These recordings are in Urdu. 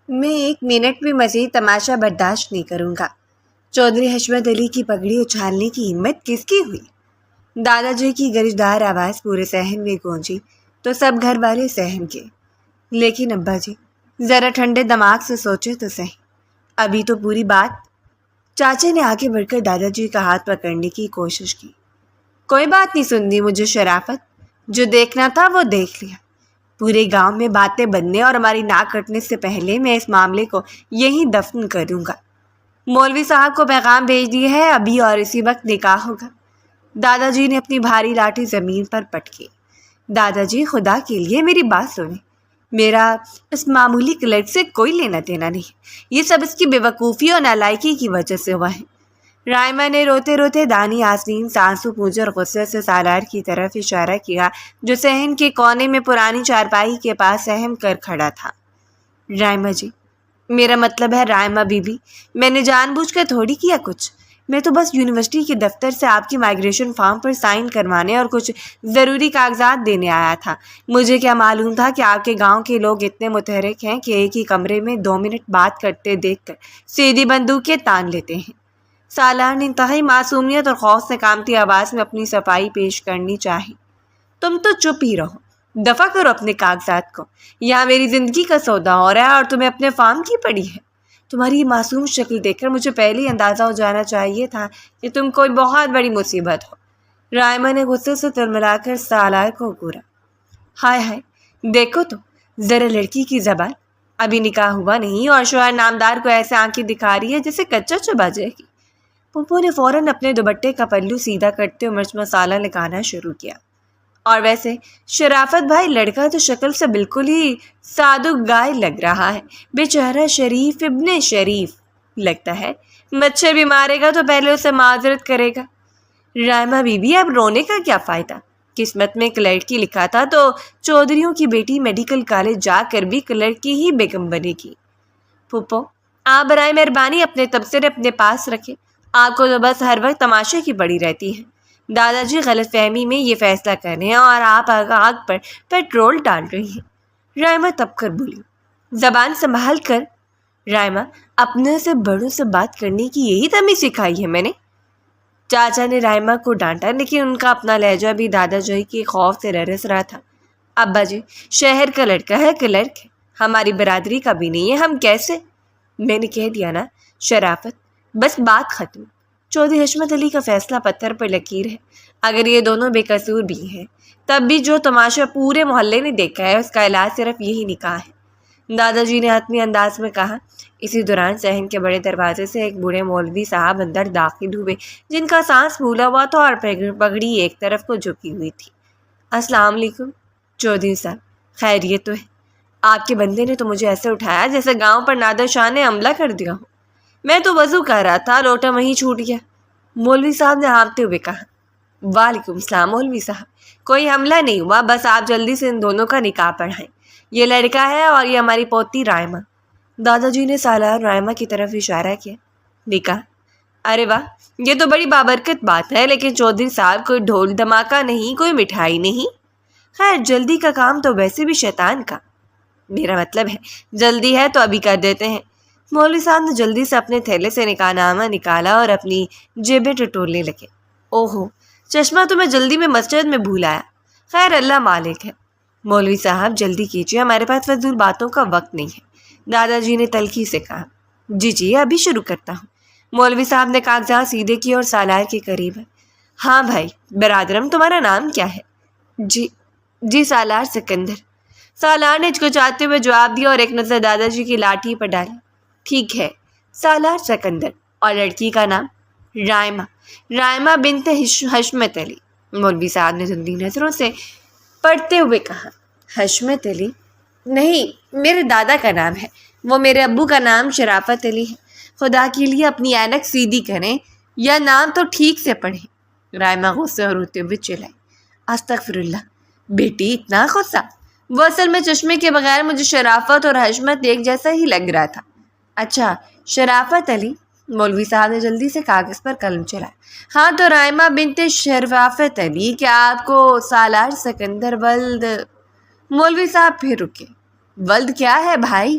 میں 1 منٹ بھی مزید تماشا برداشت نہیں کروں گا۔ چودھری حشمت علی کی پگڑی اچھالنے کی ہمت کس کی ہوئی؟ دادا جی کی گرجدار آواز پورے صحن میں گونجی تو سب گھر والے صحن کے۔ لیکن ابا جی ذرا ٹھنڈے دماغ سے سوچے تو صحیح، ابھی تو پوری بات۔ چاچا نے آگے بڑھ کر دادا جی کا ہاتھ پکڑنے کی کوشش کی۔ کوئی بات نہیں سننی مجھے شرافت، جو دیکھنا تھا وہ دیکھ لیا۔ پورے گاؤں میں باتیں بننے اور ہماری ناک کٹنے سے پہلے میں اس معاملے کو یہیں دفن کر دوں گا۔ مولوی صاحب کو پیغام بھیج دی ہے، ابھی اور اسی وقت نکاح ہوگا۔ دادا جی نے اپنی بھاری لاٹھی زمین پر پٹکی۔ دادا جی خدا کے لیے میری بات سنیں، میرا اس معمولی کلرک سے کوئی لینا دینا نہیں، یہ سب اس کی بے وقوفی اور نالائکی کی وجہ سے ہوا ہے۔ رائمہ نے روتے روتے دانی آسین سانسو پوجے اور غصے سے سالار کی طرف اشارہ کیا جو صحن کے کونے میں پرانی چارپائی کے پاس اہم کر کھڑا تھا۔ رائمہ جی، میرا مطلب ہے رائمہ بی بی، میں نے جان بوجھ کر تھوڑی کیا کچھ، میں تو بس یونیورسٹی کے دفتر سے آپ کی مائیگریشن فارم پر سائن کروانے اور کچھ ضروری کاغذات دینے آیا تھا۔ مجھے کیا معلوم تھا کہ آپ کے گاؤں کے لوگ اتنے متحرک ہیں کہ ایک ہی کمرے میں 2 منٹ بات کرتے دیکھ کر سیدھی بندوقیں تان لیتے ہیں۔ سالار نے انتہائی معصومیت اور خوف سے کامتی آواز میں اپنی صفائی پیش کرنی چاہی۔ تم تو چپ ہی رہو، دفع کرو اپنے کاغذات کو، یہاں میری زندگی کا سودا ہو رہا ہے اور تمہیں اپنے فارم کی پڑی ہے۔ تمہاری یہ معصوم شکل دیکھ کر مجھے پہلے ہی اندازہ ہو جانا چاہیے تھا کہ تم کوئی بہت بڑی مصیبت ہو۔ رائمہ نے غصے سے تلملا کر سالار کو گورا۔ ہائے ہائے، دیکھو تو ذرا لڑکی کی زبان، ابھی نکاح ہوا نہیں اور شوہر نامدار کو ایسے آنکھیں دکھا رہی ہے جیسے کچا چبا جائے گی۔ پھپھو نے فوراً اپنے دوپٹے کا پلو سیدھا کرتے ہوئے مرچ مسالہ لگانا شروع کیا۔ اور ویسے شرافت بھائی، لڑکا تو شکل سے بالکل ہی صادق گائے لگ رہا ہے، بیچارہ شریف ابن شریف لگتا ہے، مچھر بھی مارے گا تو پہلے اسے معذرت کرے گا۔ رائمہ بی بی، اب رونے کا کیا فائدہ؟ قسمت میں کلرک کی لکھا تھا تو چودھریوں کی بیٹی میڈیکل کالج جا کر بھی کلرک کی ہی بیگم بنے گی۔ پھپھو، آپ برائے مہربانی اپنے تبصرے اپنے پاس رکھیں، آپ کو تو بس ہر وقت تماشے کی پڑی رہتی ہے۔ دادا جی غلط فہمی میں یہ فیصلہ کر رہے ہیں اور آپ آگ پر پیٹرول ڈال رہی ہیں۔ رائمہ تب کر بولی۔ زبان سنبھال کر۔ رائمہ، اپنے سے بڑوں سے بات کرنے کی یہی تمیز سکھائی ہے میں نے؟ چاچا نے رائمہ کو ڈانٹا، لیکن ان کا اپنا لہجہ بھی دادا جی کے خوف سے ررس رہا تھا۔ ابا جی، شہر کا لڑکا ہے، کلرک ہے، ہماری برادری کا بھی نہیں ہے، ہم کیسے؟ میں نے کہہ دیا نا شرافت، بس بات ختم۔ چودھری حشمت علی کا فیصلہ پتھر پر لکیر ہے، اگر یہ دونوں بے قصور بھی ہیں تب بھی جو تماشا پورے محلے نے دیکھا ہے اس کا علاج صرف یہی نکاح ہے، دادا جی نے حتمی انداز میں کہا۔ اسی دوران صحن کے بڑے دروازے سے ایک بوڑھے مولوی صاحب اندر داخل ہوئے جن کا سانس پھولا ہوا تھا اور پگڑی ایک طرف کو جھکی ہوئی تھی۔ السلام علیکم چودھری صاحب، خیریت تو ہے؟ آپ کے بندے نے تو مجھے ایسے اٹھایا جیسے گاؤں پر نادر شاہ نے حملہ کر دیا ہو، میں تو وضو کر رہا تھا، لوٹا وہیں چھوٹ گیا، مولوی صاحب نے ہانپتے ہوئے کہا۔ وعلیکم السلام مولوی صاحب، کوئی حملہ نہیں ہوا، بس آپ جلدی سے ان دونوں کا نکاح پڑھائیں، یہ لڑکا ہے اور یہ ہماری پوتی رائمہ۔ دادا جی نے سالار رائمہ کی طرف اشارہ کیا۔ نکاح؟ ارے واہ، یہ تو بڑی بابرکت بات ہے، لیکن چودھری صاحب کوئی ڈھول دھماکہ نہیں، کوئی مٹھائی نہیں؟ خیر، جلدی کا کام تو ویسے بھی شیطان کا، میرا مطلب ہے جلدی ہے تو ابھی کر دیتے ہیں۔ مولوی صاحب نے جلدی سے اپنے تھیلے سے نکاح نامہ نکالا اور اپنی جیبیں ٹٹولنے لگے۔ اوہو، چشمہ تو میں جلدی میں مسجد میں بھول آیا، خیر اللہ مالک ہے۔ مولوی صاحب جلدی کیجیے، ہمارے پاس فضول باتوں کا وقت نہیں ہے، دادا جی نے تلخی سے کہا۔ جی جی، ابھی شروع کرتا ہوں۔ مولوی صاحب نے کاغذات سیدھے کیے اور سالار کے قریب ہے۔ ہاں بھائی برادرم، تمہارا نام کیا ہے؟ جی سالار سکندر۔ سالار نے ہچکچاتے ہوئے جواب دیا اور ایک نظر دادا جی کی لاٹھی پر ڈالی۔ ٹھیک ہے، سالار سکندر، اور لڑکی کا نام؟ رائمہ بنت حشمت علی۔ مولوی صاحب نے دھندلی نظروں سے پڑھتے ہوئے کہا۔ حشمت علی؟ نہیں، میرے دادا کا نام ہے، وہ میرے ابو کا نام شرافت علی ہے، خدا کے لیے اپنی اینک سیدھی کریں یا نام تو ٹھیک سے پڑھیں۔ رائمہ غصے اور روتے ہوئے چلائی۔ استغفر اللہ، بیٹی اتنا غصہ؟ وہ اصل میں چشمے کے بغیر مجھے شرافت اور حشمت ایک جیسا ہی لگ رہا تھا۔ اچھا، شرافت علی؟ مولوی صاحب نے جلدی سے کاغذ پر قلم چلایا۔ ہاں تو رائمہ بنت شرافت علی، کیا آپ کو سالار سکندر ولد؟ مولوی صاحب پھر رکے۔ ولد کیا ہے بھائی؟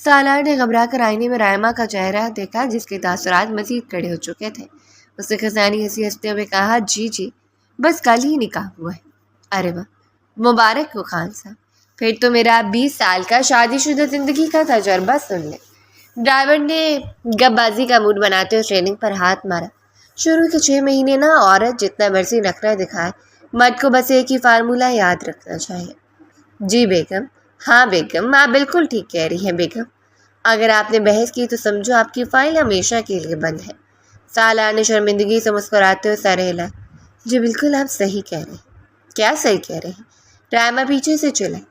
سالار نے گھبرا کر آئینے میں رائمہ کا چہرہ دیکھا جس کے تاثرات مزید کڑے ہو چکے تھے۔ اس نے خزانی ہنسی ہنستے ہوئے کہا، جی بس کل ہی نکاح ہوا ہے۔ ارے واہ، مبارک ہو خان صاحب، پھر تو میرا 20 سال کا شادی شدہ زندگی کا تجربہ سن لیں۔ ڈرائیور نے گپ بازی کا موڈ بناتے ہوئے ٹریننگ پر ہاتھ مارا۔ شروع کے 6 مہینے نا عورت جتنا مرضی نخرہ دکھائے، مرد کو بس ایک ہی فارمولہ یاد رکھنا چاہیے۔ جی بیگم، ہاں بیگم، آپ بالکل ٹھیک کہہ رہی ہیں بیگم، اگر آپ نے بحث کی تو سمجھو آپ کی فائل ہمیشہ کے لیے بند ہے۔ سالار نے شرمندگی سے مسکراتے ہوئے سر ہلا۔ جی بالکل آپ صحیح کہہ رہے ہیں۔ کیا صحیح کہہ رہے ہیں؟ رائمہ پیچھے سے چلائے۔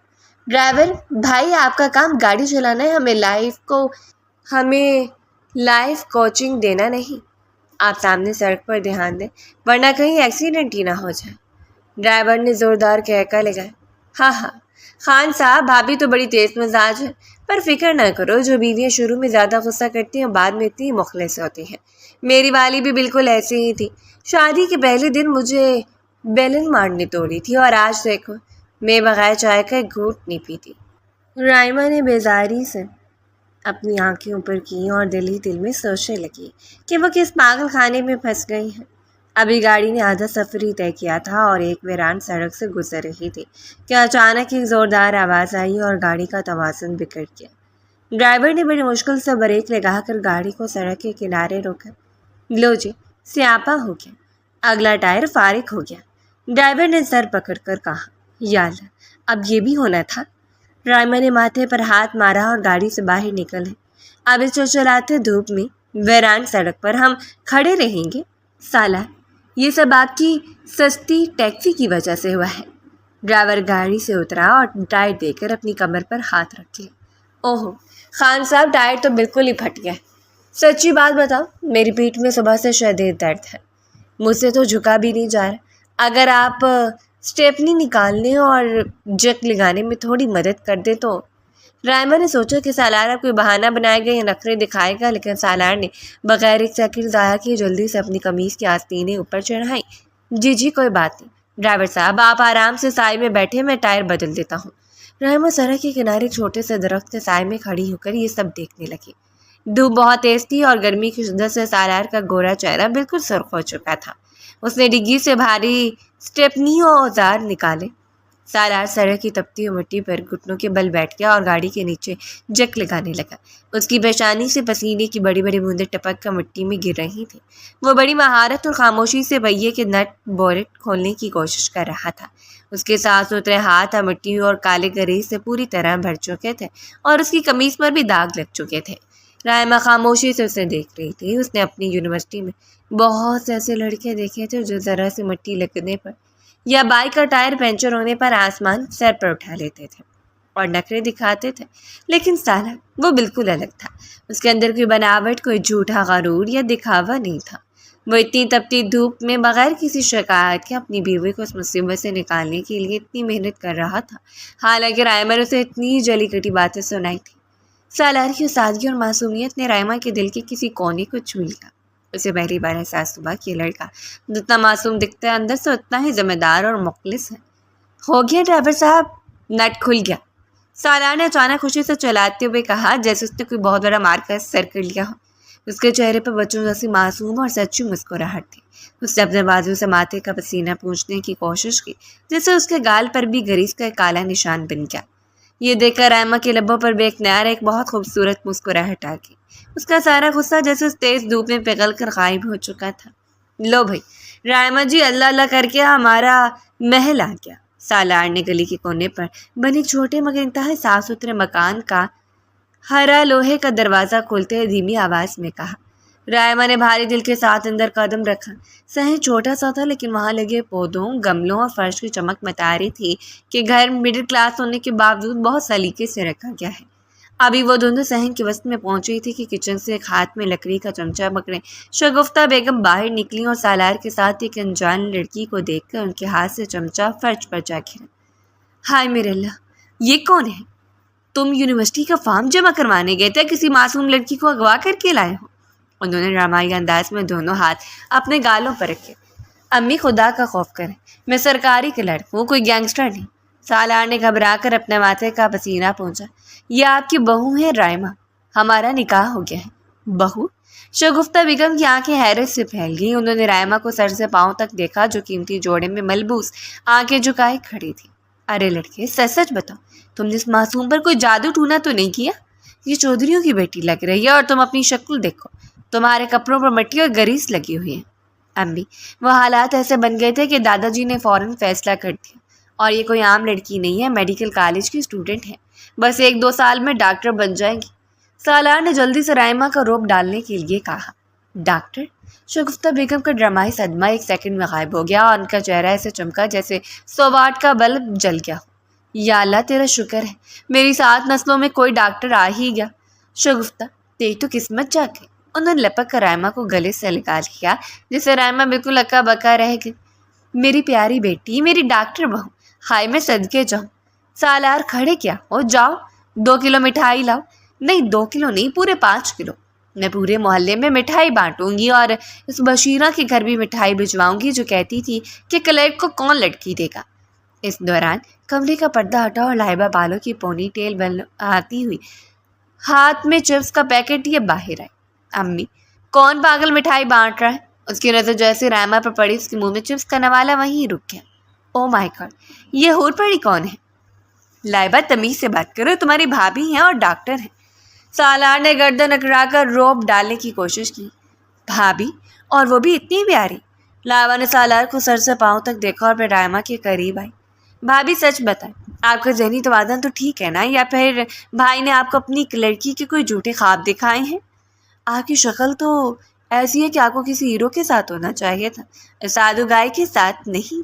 ڈرائیور بھائی، آپ کا کام گاڑی چلانا ہے، ہمیں لائف کوچنگ دینا نہیں۔ آپ سامنے سڑک پر دھیان دیں ورنہ کہیں ایکسیڈنٹ ہی نہ ہو جائے۔ ڈرائیور نے زوردار کہکا لگایا۔ ہاں خان صاحب، بھابھی تو بڑی تیز مزاج ہے، پر فکر نہ کرو، جو بیویاں شروع میں زیادہ غصہ کرتی ہیں بعد میں اتنی مخلص ہوتی ہیں۔ میری والی بھی بالکل ایسی ہی تھی، شادی کے پہلے دن مجھے بیلن مارنے توڑی تھی، اور آج دیکھو میں بغیر چائے کا ایک گھونٹ نہیں پیتی۔ رائمہ نے بیزاری سے اپنی آنکھیں اوپر کی اور دل ہی دل میں سوچنے لگی کہ وہ کس پاگل خانے میں پھنس گئی ہیں۔ ابھی گاڑی نے آدھا سفر ہی طے کیا تھا اور ایک ویران سڑک سے گزر رہی تھی کہ اچانک ایک زوردار آواز آئی اور گاڑی کا توازن بگڑ گیا۔ ڈرائیور نے بڑی مشکل سے بریک لگا کر گاڑی کو سڑک کے کنارے روکا۔ لو جی، سیاپا ہو گیا، اگلا ٹائر فارغ ہو گیا۔ ڈرائیور نے سر پکڑ کر کہا، یا اللہ، اب یہ بھی ہونا تھا۔ رائمہ نے ماتھے پر ہاتھ مارا اور گاڑی سے باہر نکل ہے۔ اب اس چلچلاتے دھوپ میں ویران سڑک پر ہم کھڑے رہیں گے؟ سالار، یہ سب آپ کی سستی ٹیکسی کی وجہ سے ہوا ہے۔ ڈرائیور گاڑی سے اترا اور ٹائر دے کر اپنی کمر پر ہاتھ رکھ لیا۔ اوہو خان صاحب، ٹائر تو بالکل ہی پھٹ گیا۔ سچی بات بتاؤ، میری پیٹھ میں صبح سے شدید درد ہے، مجھ سے تو جھکا بھی نہیں جا رہا۔ اگر آپ اسٹیپنی نکالنے اور جک لگانے میں تھوڑی مدد کر دیں تو۔ رائمہ نے سوچا کہ سالار اب کوئی بہانہ بنائے گا یا نخرے دکھائے گا، لیکن سالار نے بغیر ایک سیکنڈ ضائع کیے جلدی سے اپنی قمیض کی آستینیں اوپر چڑھائیں۔ جی کوئی بات نہیں ڈرائیور صاحب، آپ آرام سے سائے میں بیٹھے، میں ٹائر بدل دیتا ہوں۔ رائمہ سڑک کے کنارے چھوٹے سے درخت کے سائے میں کھڑی ہو کر یہ سب دیکھنے لگی۔ دھوپ بہت تیز تھی اور گرمی کی شدت سے سالار کا گورا چہرہ بالکل سرخ ہو چکا تھا۔ اس نے ڈگی سے بھاری اسٹیپنی اور اوزار نکالے۔ سالار سڑک کی تپتی ہوئی مٹی پر گھٹنوں کے بل بیٹھ گیا اور گاڑی کے نیچے جک لگانے لگا۔ اس کی پیشانی سے پسینے کی بڑی بڑی بوندیں ٹپک کر مٹی میں گر رہی تھیں۔ وہ بڑی مہارت اور خاموشی سے پہیے کے نٹ بورٹ کھولنے کی کوشش کر رہا تھا۔ اس کے صاف ستھرے ہاتھ مٹی اور کالے گریز سے پوری طرح بھر چکے تھے اور اس کی قمیض پر بھی داغ لگ چکے تھے۔ رائمہ خاموشی سے اسے دیکھ رہی تھی۔ اس نے اپنی یونیورسٹی میں بہت سے ایسے لڑکے دیکھے تھے جو ذرا سی مٹی لگنے پر یا بائک کا ٹائر پنچر ہونے پر آسمان سر پر اٹھا لیتے تھے اور نخرے دکھاتے تھے، لیکن سالار وہ بالکل الگ تھا۔ اس کے اندر کوئی بناوٹ، کوئی جھوٹا غرور یا دکھاوا نہیں تھا۔ وہ اتنی تپتی دھوپ میں بغیر کسی شکایت کے اپنی بیوی کو اس مصیبت سے نکالنے کے لیے اتنی محنت کر رہا تھا، حالانکہ رائمہ نے اسے اتنی جلی کٹی باتیں سنائی تھی۔ سالار کی سادگی اور معصومیت نے رائمہ کے دل کے کسی کونے کو چھو لیا۔ اسے پہلی بار احساس ہوا کہ یہ لڑکا جتنا معصوم دکھتا ہے اندر سے اتنا ہی ذمہ دار اور مخلص ہے۔ ہو گیا ڈرائیور صاحب، نٹ کھل گیا، سالار نے اچانک خوشی سے چلاتے ہوئے کہا، جیسے اس نے کوئی بہت بڑا مار کا سر کر لیا ہو۔ اس کے چہرے پر بچوں جیسی معصوم اور سچی مسکراہٹ تھی۔ اس نے اپنے بازو سے ماتھے کا پسینہ پوچھنے کی کوشش کی، جس سے اس کے گال پر بھی گریز کا ایک کالا نشان بن گیا۔ یہ دیکھ کر رائمہ کے لبوں پر بے اختیار ایک بہت خوبصورت مسکراہٹ آ گئی۔ اس کا سارا غصہ جیسے اس تیز دھوپ میں پگھل کر غائب ہو چکا تھا۔ لو بھائی رائمہ جی، اللہ اللہ کر کے ہمارا محل آ گیا۔ سالار نے گلی کے کونے پر بنے چھوٹے مگر انتہائی صاف ستھرے مکان کا ہرا لوہے کا دروازہ کھولتے ہوئے دھیمی آواز میں کہا۔ رائمہ نے بھاری دل کے ساتھ اندر قدم رکھا۔ صحن چھوٹا سا تھا، لیکن وہاں لگے پودوں، گملوں اور فرش کی چمک بتا رہی تھی کہ گھر مڈل کلاس ہونے کے باوجود بہت سلیقے سے رکھا گیا ہے۔ ابھی وہ دونوں صحن کے وسط میں پہنچی تھی کہ کچن سے ایک ہاتھ میں لکڑی کا چمچہ پکڑے شگفتہ بیگم باہر نکلی اور سالار کے ساتھ ایک انجان لڑکی کو دیکھ کر ان کے ہاتھ سے چمچہ فرش پر جا گرا۔ ہائے میرے اللہ، یہ کون ہے؟ تم یونیورسٹی کا فارم جمع کروانے گئے تھے، کسی معصوم لڑکی کو اغوا کر کے لائے ہو؟ انہوں نے ڈرامائی انداز میں دونوں ہاتھ اپنے گالوں پر رکھے۔ امی خدا کا خوف کریں، میں سرکاری کلرک ہوں، کوئی گینگسٹر نہیں۔ سالار نے گھبرا کر اپنے ماتھے کا پسینہ پونچھا۔ یہ آپ کی بہو ہے رائمہ، ہمارا نکاح ہو گیا ہے۔ بہو؟ شگفتہ بیگم کی آنکھیں حیرت سے پھیل گئیں۔ انہوں نے رائمہ کو سر سے پاؤں تک دیکھا جو قیمتی جوڑے میں ملبوس آنکھیں جھکائے کھڑی تھی۔ ارے لڑکے، سچ سچ بتاؤ، تم نے اس معصوم پر کوئی جادو ٹونا تو نہیں کیا؟ یہ چودھریوں کی بیٹی لگ رہی ہے اور تم اپنی شکل دیکھو، تمہارے کپڑوں پر مٹی اور گریس لگی ہوئی ہے۔ امی، وہ حالات ایسے بن گئے تھے کہ دادا جی نے فوراً فیصلہ کر دیا، اور یہ کوئی عام لڑکی نہیں ہے، میڈیکل کالج کی اسٹوڈنٹ ہے، بس 1-2 سال میں ڈاکٹر بن جائیں گی۔ سالار نے جلدی سے رائمہ کا روب ڈالنے کے لیے کہا۔ ڈاکٹر؟ شگفتہ بیگم کا ڈرامائی صدمہ 1 سیکنڈ میں غائب ہو گیا اور ان کا چہرہ ایسے چمکا جیسے 100 واٹ کا بلب جل گیا ہو۔ یا اللہ تیرا شکر ہے، میری 7 نسلوں میں کوئی ڈاکٹر آ ہی گیا۔ شگفتہ، تیری تو قسمت جا گئی۔ انہوں نے لپک کر رائمہ کو گلے سے لگا لیا جس سے رائمہ بالکل اکا بکا رہ گئی۔ میری پیاری بیٹی، میری ڈاکٹر بہو، ہائے میں صدقے جاؤں۔ سالار کھڑے کیا ہو، جاؤ 2 کلو مٹھائی لاؤ۔ نہیں 2 کلو نہیں، پورے 5 کلو۔ میں پورے محلے میں مٹھائی بانٹوں گی اور اس بشیرہ کے گھر بھی مٹھائی بھجواؤں گی جو کہتی تھی کہ کلیٹ کو کون لڑکی دے گا۔ اس دوران کمرے کا پردہ ہٹا اور لائبہ بالوں کی پونی ٹیل بناتی ہوئی ہاتھ میں چپس کا پیکٹ لیے باہر آئی۔ امی، کون پاگل مٹھائی بانٹ رہا ہے؟ اس کی نظر جیسے رائمہ پر پڑی، اس کے منہ میں چپس کا نوالا وہیں رک گیا۔ او مائی گاڈ، یہ ہور پڑی کون ہے؟ لائبہ، تمیز سے بات کرو، تمہاری بھابھی ہیں اور ڈاکٹر ہیں۔ سالار نے گردن اکڑا کر روب ڈالنے کی کوشش کی۔ بھابھی؟ اور وہ بھی اتنی پیاری؟ لائبہ نے سالار کو سر سے پاؤں تک دیکھا اور پھر رائمہ کے قریب آئی۔ بھابھی سچ بتائیں، آپ کا ذہنی توازن تو ٹھیک ہے نا، یا پھر بھائی نے آپ کو اپنی ایک لڑکی کے کوئی جھوٹے خواب دکھائے ہیں؟ آپ کی شکل تو ایسی ہے کہ آپ کو کسی ہیرو کے ساتھ ہونا چاہیے تھا، سادھو گائے کے ساتھ نہیں۔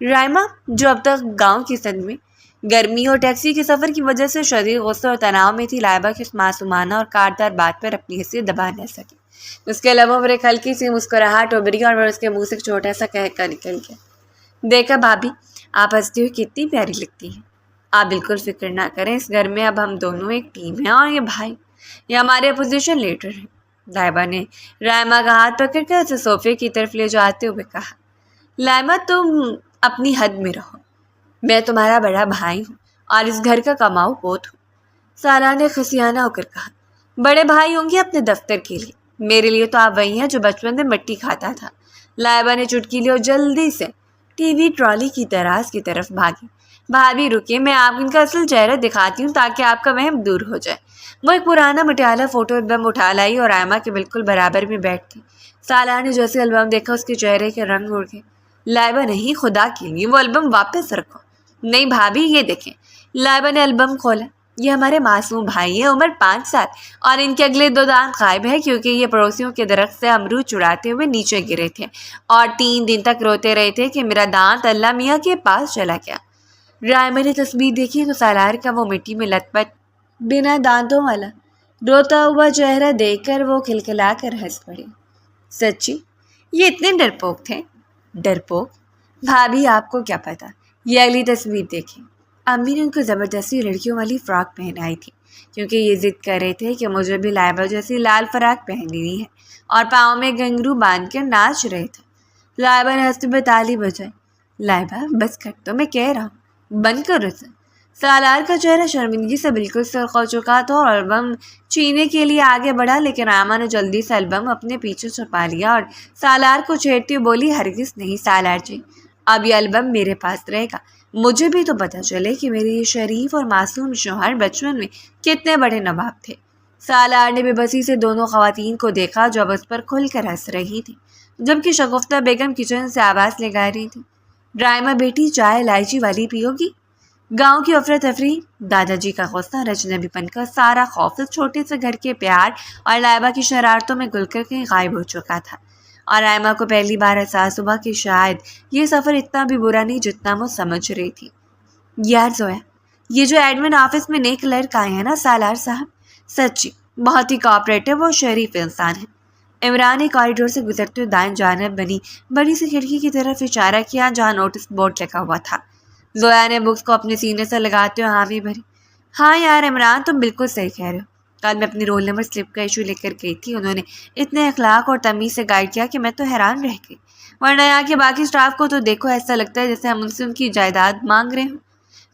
رائمہ، جو اب تک گاؤں کی سند میں گرمی اور ٹیکسی کے سفر کی وجہ سے شدید غصے اور تناؤ میں تھی، لائبہ کی اس معصومانہ اور کاردار بات پر اپنی حیثیت دبا نہ سکی۔ اس کے لبوں پر ایک ہلکی سی مسکراہٹ ابھری اور پھر اس کے منہ سے ایک چھوٹا سا کہکا نکل گیا۔ دیکھا بھابھی، آپ ہنستی ہوئی کتنی پیاری لگتی ہیں۔ آپ بالکل فکر نہ کریں، اس گھر میں اب ہم دونوں ایک ٹیم ہیں اور یہ بھائی، یہ ہمارے اپوزیشن لیڈر ہیں۔ لائبہ نے رائمہ کا ہاتھ پکڑ کر اسے صوفے کی طرف لے جاتے ہوئے کہا۔ لائمہ، تم اپنی حد میں رہو، میں تمہارا بڑا بھائی ہوں اور اس گھر کا کماؤ پوت ہوں۔ سالار نے خسیانہ ہو کر کہا۔ بڑے بھائی ہوں گے اپنے دفتر کے لیے، میرے لیے تو آپ وہی ہیں جو بچپن میں مٹی کھاتا تھا۔ لائبہ نے چٹکی لی اور جلدی سے ٹی وی ٹرالی کی دراز کی طرف بھاگی۔ بھابھی رکیے، میں آپ ان کا اصل چہرہ دکھاتی ہوں تاکہ آپ کا وہم دور ہو جائے۔ وہ ایک پرانا مٹیالہ فوٹو البم اٹھا لائی اور رائمہ کے بالکل برابر میں بیٹھ گئی۔ سالار نے جیسے البم دیکھا، اس کے چہرے کے رنگ اڑ گئے۔ لائبہ، نہیں، خدا کے لیے وہ البم واپس رکھو۔ نہیں بھابھی، یہ دیکھیں۔ لائبہ نے البم کھولا۔ یہ ہمارے معصوم بھائی ہیں، عمر 5 سال، اور ان کے اگلے 2 دانت غائب ہیں کیونکہ یہ پڑوسیوں کے درخت سے امرود چڑاتے ہوئے نیچے گرے تھے اور 3 دن تک روتے رہے تھے کہ میرا دانت اللہ میاں کے پاس چلا گیا۔ رائمہ نے تصویر دیکھی تو سالار کا وہ مٹی میں لت پت بنا دانتوں والا روتا ہوا چہرہ دیکھ کر وہ کھلکھلا کر ہنس پڑے۔ سچی؟ یہ اتنے ڈرپوک تھے؟ ڈرپوک؟ بھابھی، آپ کو کیا پتا، یہ اگلی تصویر دیکھیں۔ امی نے ان کو زبردستی لڑکیوں والی فراک پہنائی تھی کیونکہ یہ ضد کر رہے تھے کہ مجھے بھی لائبہ جیسی لال فراک پہننی ہے، اور پاؤں میں گھنگرو باندھ کر ناچ رہے تھے۔ لائبہ نے ہنستے ہوئے تالی بجائی۔ لائبہ، بس کر تو، میں کہہ رہا ہوں، بند کرو اسے۔ سالار کا چہرہ شرمندگی سے بالکل سرخ ہو چکا تھا اور البم چھینے کے لیے آگے بڑھا، لیکن رائمہ نے جلدی سے البم اپنے پیچھے چھپا لیا اور سالار کو چھیڑتی ہوئی بولی، ہرگز نہیں سالار جی، اب یہ البم میرے پاس رہے گا۔ مجھے بھی تو پتہ چلے کہ میرے یہ شریف اور معصوم شوہر بچپن میں کتنے بڑے نواب تھے۔ سالار نے بے بسی سے دونوں خواتین کو دیکھا جو اب اس پر کھل کر ہنس رہی تھی، جبکہ شگفتہ بیگم کچن سے آواز لگا رہی تھی۔ رائمہ بیٹی، چائے الائچی والی پیو گی؟ گاؤں کی افراتفری، دادا جی کا غصہ، رجنبی پن کا سارا خوف اس چھوٹے سے گھر کے پیار اور لائبہ کی شرارتوں میں گل کر کہیں غائب ہو چکا تھا، اور رائمہ کو پہلی بار احساس ہوا کہ شاید یہ سفر اتنا بھی برا نہیں جتنا وہ سمجھ رہی تھی۔ یار زویا، یہ جو ایڈمن آفس میں نیک کلرک آئے ہیں نا سالار صاحب، سچی بہت ہی کوآپریٹو اور شریف انسان ہے۔ عمران نے کوریڈور سے گزرتے ہوئے دائیں جانب بنی بڑی سی کھڑکی کی طرف اشارہ کیا جہاں نوٹس بورڈ لگا ہوا تھا۔ زویا نے بکس کو اپنے سینے سے لگاتے ہوئے حامی بھری۔ ہاں یار عمران، تم بالکل صحیح کہہ رہے ہو، کل میں اپنی رول نمبر سلپ کا ایشو لے کر گئی تھی، انہوں نے اتنے اخلاق اور تمیز سے گائیڈ کیا کہ میں تو حیران رہ گئی، ورنہ یہاں کے باقی اسٹاف کو تو دیکھو ایسا لگتا ہے جیسے ہم ان سے ان کی جائیداد مانگ رہے ہوں۔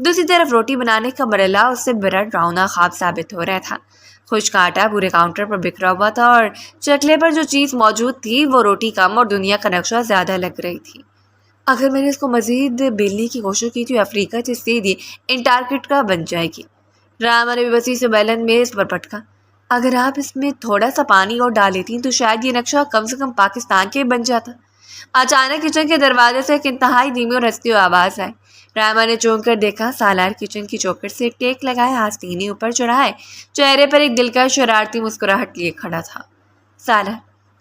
دوسری طرف روٹی بنانے کا مرحلہ اس سے بڑا ڈراؤنا خواب ثابت ہو رہا تھا۔ خشک آٹا پورے کاؤنٹر پر بکھرا ہوا تھا اور چکلے پر جو چیز موجود تھی وہ روٹی کم اور دنیا کا نقشہ زیادہ لگ رہی تھی۔ اگر میں نے اس کو مزید بیلنے کی کوشش کی تو افریقہ سے سیدھی انٹارکٹیکا بن جائے گی۔ راما نے بسی سے بیلن میز پر پٹکا۔ اگر آپ اس میں تھوڑا سا پانی اور ڈال لیتی تو شاید یہ نقشہ کم سے کم پاکستان کے بن جاتا۔ اچانک کچن کے دروازے سے ایک انتہائی دھیمی اور ہنستی ہوئی آواز آئی۔ راما نے چونک کر دیکھا۔ سالار کچن کی چوکٹ سے ایک ٹیک لگائے، ہاتھ سینے اوپر چڑھائے، چہرے پر ایک دلکش شرارتی مسکراہٹ لیے کھڑا تھا۔ سالار،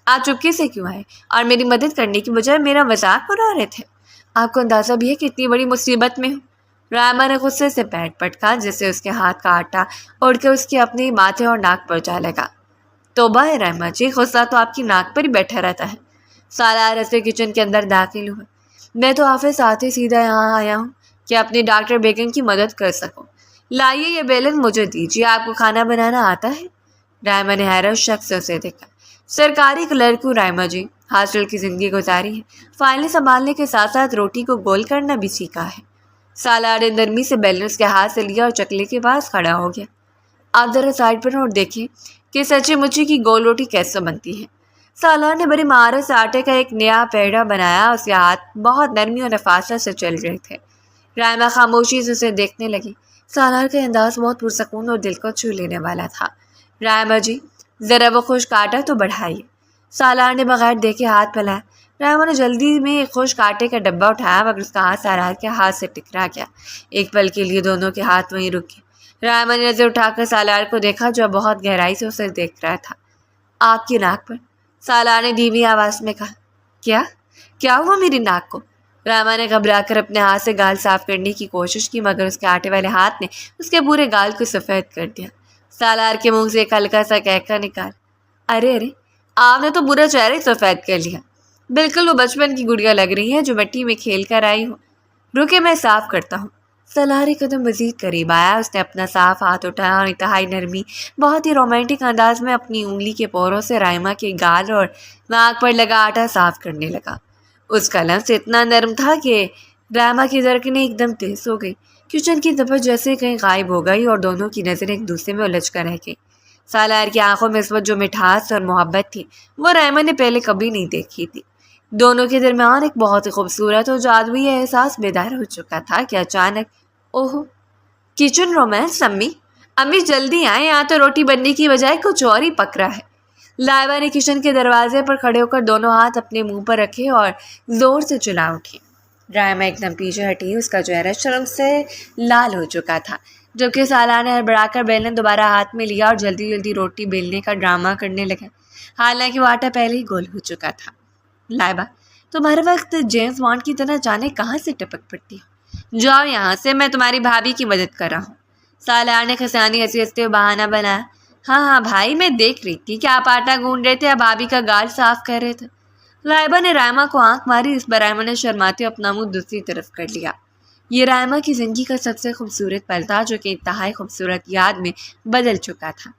آپ چپکے سے کیوں آئے اور میری مدد کرنے کی بجائے میرا مذاق اڑا رہے تھے؟ آپ کو اندازہ بھی ہے کہ اتنی بڑی مصیبت میں ہوں؟ راما نے غصے سے پیٹ پٹکا جس سے اس کے ہاتھ کا آٹا اڑ کے اس کے اپنے ماتھے اور ناک پر جا لگا۔ توبہ ہے راما جی، غصہ تو آپ کی ناک پر ہی بیٹھا رہتا ہے۔ سالار ایسے کچن کے اندر داخل ہوئے۔ میں تو آفس آتے سیدھا یہاں آیا ہوں کہ اپنی ڈاکٹر بیگم کی مدد کر سکوں۔ لائیے یہ بیلن مجھے دیجیے، آپ کو کھانا بنانا آتا ہے؟ راما نے حیرت شک سے اسے دیکھا۔ سرکاری کلرک ہوں راما جی، ہاسٹل کی زندگی گزاری ہے، فائلیں سنبھالنے کے ساتھ ساتھ روٹی کو گول کرنا بھی سیکھا ہے۔ سالار نے نرمی سے بیلن اس کے ہاتھ سے لیا اور چکلے کے پاس کھڑا ہو گیا۔ آپ ذرا سائڈ پر اور دیکھیں کہ سچی مچی کی گول روٹی کیسے بنتی ہے۔ سالار نے بڑی مہارت سے آٹے کا ایک نیا پیڑا بنایا، اس کے ہاتھ بہت نرمی اور نفاست سے چل رہے تھے۔ راما خاموشی سے اسے دیکھنے لگی۔ سالار کا انداز بہت پرسکون اور دل کو چھو لینے والا تھا۔ راما جی، ذرا وہ خشک آٹا تو بڑھائیے۔ سالار نے بغیر دیکھے ہاتھ پھیلایا۔ راما نے جلدی میں ایک خشک آٹے کا ڈبہ اٹھایا مگر اس کا ہاتھ سالار کے ہاتھ سے ٹکرا گیا۔ ایک پل کے لیے دونوں کے ہاتھ وہیں رک گئے۔ راما نے نظر اٹھا کر سالار کو دیکھا جو بہت گہرائی سے اسے دیکھ رہا تھا۔ آپ کی ناک پر، سالار نے دھیمی آواز میں کہا۔ کیا ہوا میری ناک کو؟ راما نے گھبرا کر اپنے ہاتھ سے گال صاف کرنے کی کوشش کی مگر اس کے آٹے والے ہاتھ نے اس کے پورے گال کو سفید کر دیا۔ سالار کے منہ سے ایک ہلکا سا کہکا نکال۔ ارے آپ نے تو پورا چہرہ ہی سفید کر لیا، بالکل وہ بچپن کی گڑیا لگ رہی ہے جو مٹی میں کھیل کر آئی ہو۔ رکے میں صاف کرتا ہوں۔ سالار ایک قدم مزید قریب آیا، اس نے اپنا صاف ہاتھ اٹھایا اور انتہائی نرمی، بہت ہی رومانٹک انداز میں اپنی انگلی کے پوروں سے راما کے گال اور ناک پر لگا آٹا صاف کرنے لگا۔ اس کا لمس اتنا نرم تھا کہ راما کی دھڑکنیں ایک دم تیز ہو گئی۔ کچن کی تپش جیسے کہیں غائب ہو گئی اور دونوں کی نظریں ایک دوسرے میں الجھ کر رہ گئی۔ سالار کی آنکھوں میں اس وقت جو مٹھاس اور محبت تھی وہ راما نے پہلے کبھی نہیں دیکھی تھی۔ دونوں کے درمیان ایک بہت ہی خوبصورت اور جادوئی احساس بیدار ہو چکا تھا کہ اچانک اوہ، کچن رومانس! امی جلدی آئیں، یہاں تو روٹی بننے کی بجائے کچھ اور ہی پک رہا ہے۔ لائبہ نے کچن کے دروازے پر کھڑے ہو کر دونوں ہاتھ اپنے منہ پر رکھے اور زور سے چلا اٹھی۔ راما ایک دم پیچھے ہٹی، اس کا چہرہ شرم سے لال ہو چکا تھا، جبکہ سالار نے ہڑبڑا کر بیلن دوبارہ ہاتھ میں لیا اور جلدی جلدی روٹی بیلنے کا ڈرامہ کرنے لگا، حالانکہ وہ آٹا پہلے ہی گول ہو چکا تھا۔ لائبہ، تم ہر وقت جیمز بانڈ کی طرح جانے کہاں سے ٹپک پڑتی ہو؟ جاؤ یہاں سے، میں تمہاری بھابھی کی مدد کر رہا ہوں۔ سالار نے خسانی ہنسی ہنستے ہوئے بہانہ بنایا۔ ہاں بھائی، میں دیکھ رہی تھی کہ آپ آٹا گوندھ رہے تھے یا بھابھی کا گال صاف کر رہے تھے۔ لائبہ نے راما کو آنکھ ماری، اس پر راما نے شرماتے اپنا منہ دوسری طرف کر لیا۔ یہ راما کی زندگی کا سب سے خوبصورت پل تھا جو کہ انتہائی خوبصورت یاد میں بدل چکا تھا۔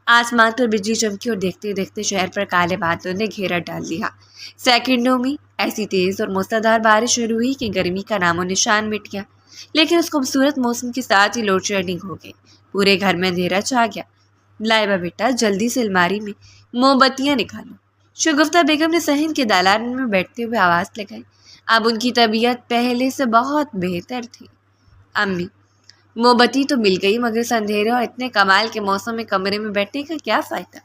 آسمان پر بجلی چمکی اور دیکھتے دیکھتے شہر پر کالے بادلوں نے گھیرا ڈال دیا۔ سیکنڈوں میں ایسی تیز اور موسلادھار بارش شروع ہوئی کہ گرمی کا نام و نشان مٹ گیا، لیکن اس خوبصورت موسم کے ساتھ ہی لوڈ شیڈنگ ہو گئی، پورے گھر میں اندھیرا چھا گیا۔ لائبہ بیٹا، جلدی سے الماری میں موم بتیاں نکالو۔ شگفتہ بیگم نے صحن کے دالان میں بیٹھتے ہوئے آواز لگائی۔ اب ان کی طبیعت پہلے سے بہت بہتر تھی۔ امی، موم بتی تو مل گئی مگر اس اندھیرے اور اتنے کمال کے موسم میں کمرے میں بیٹھنے کا کیا فائدہ؟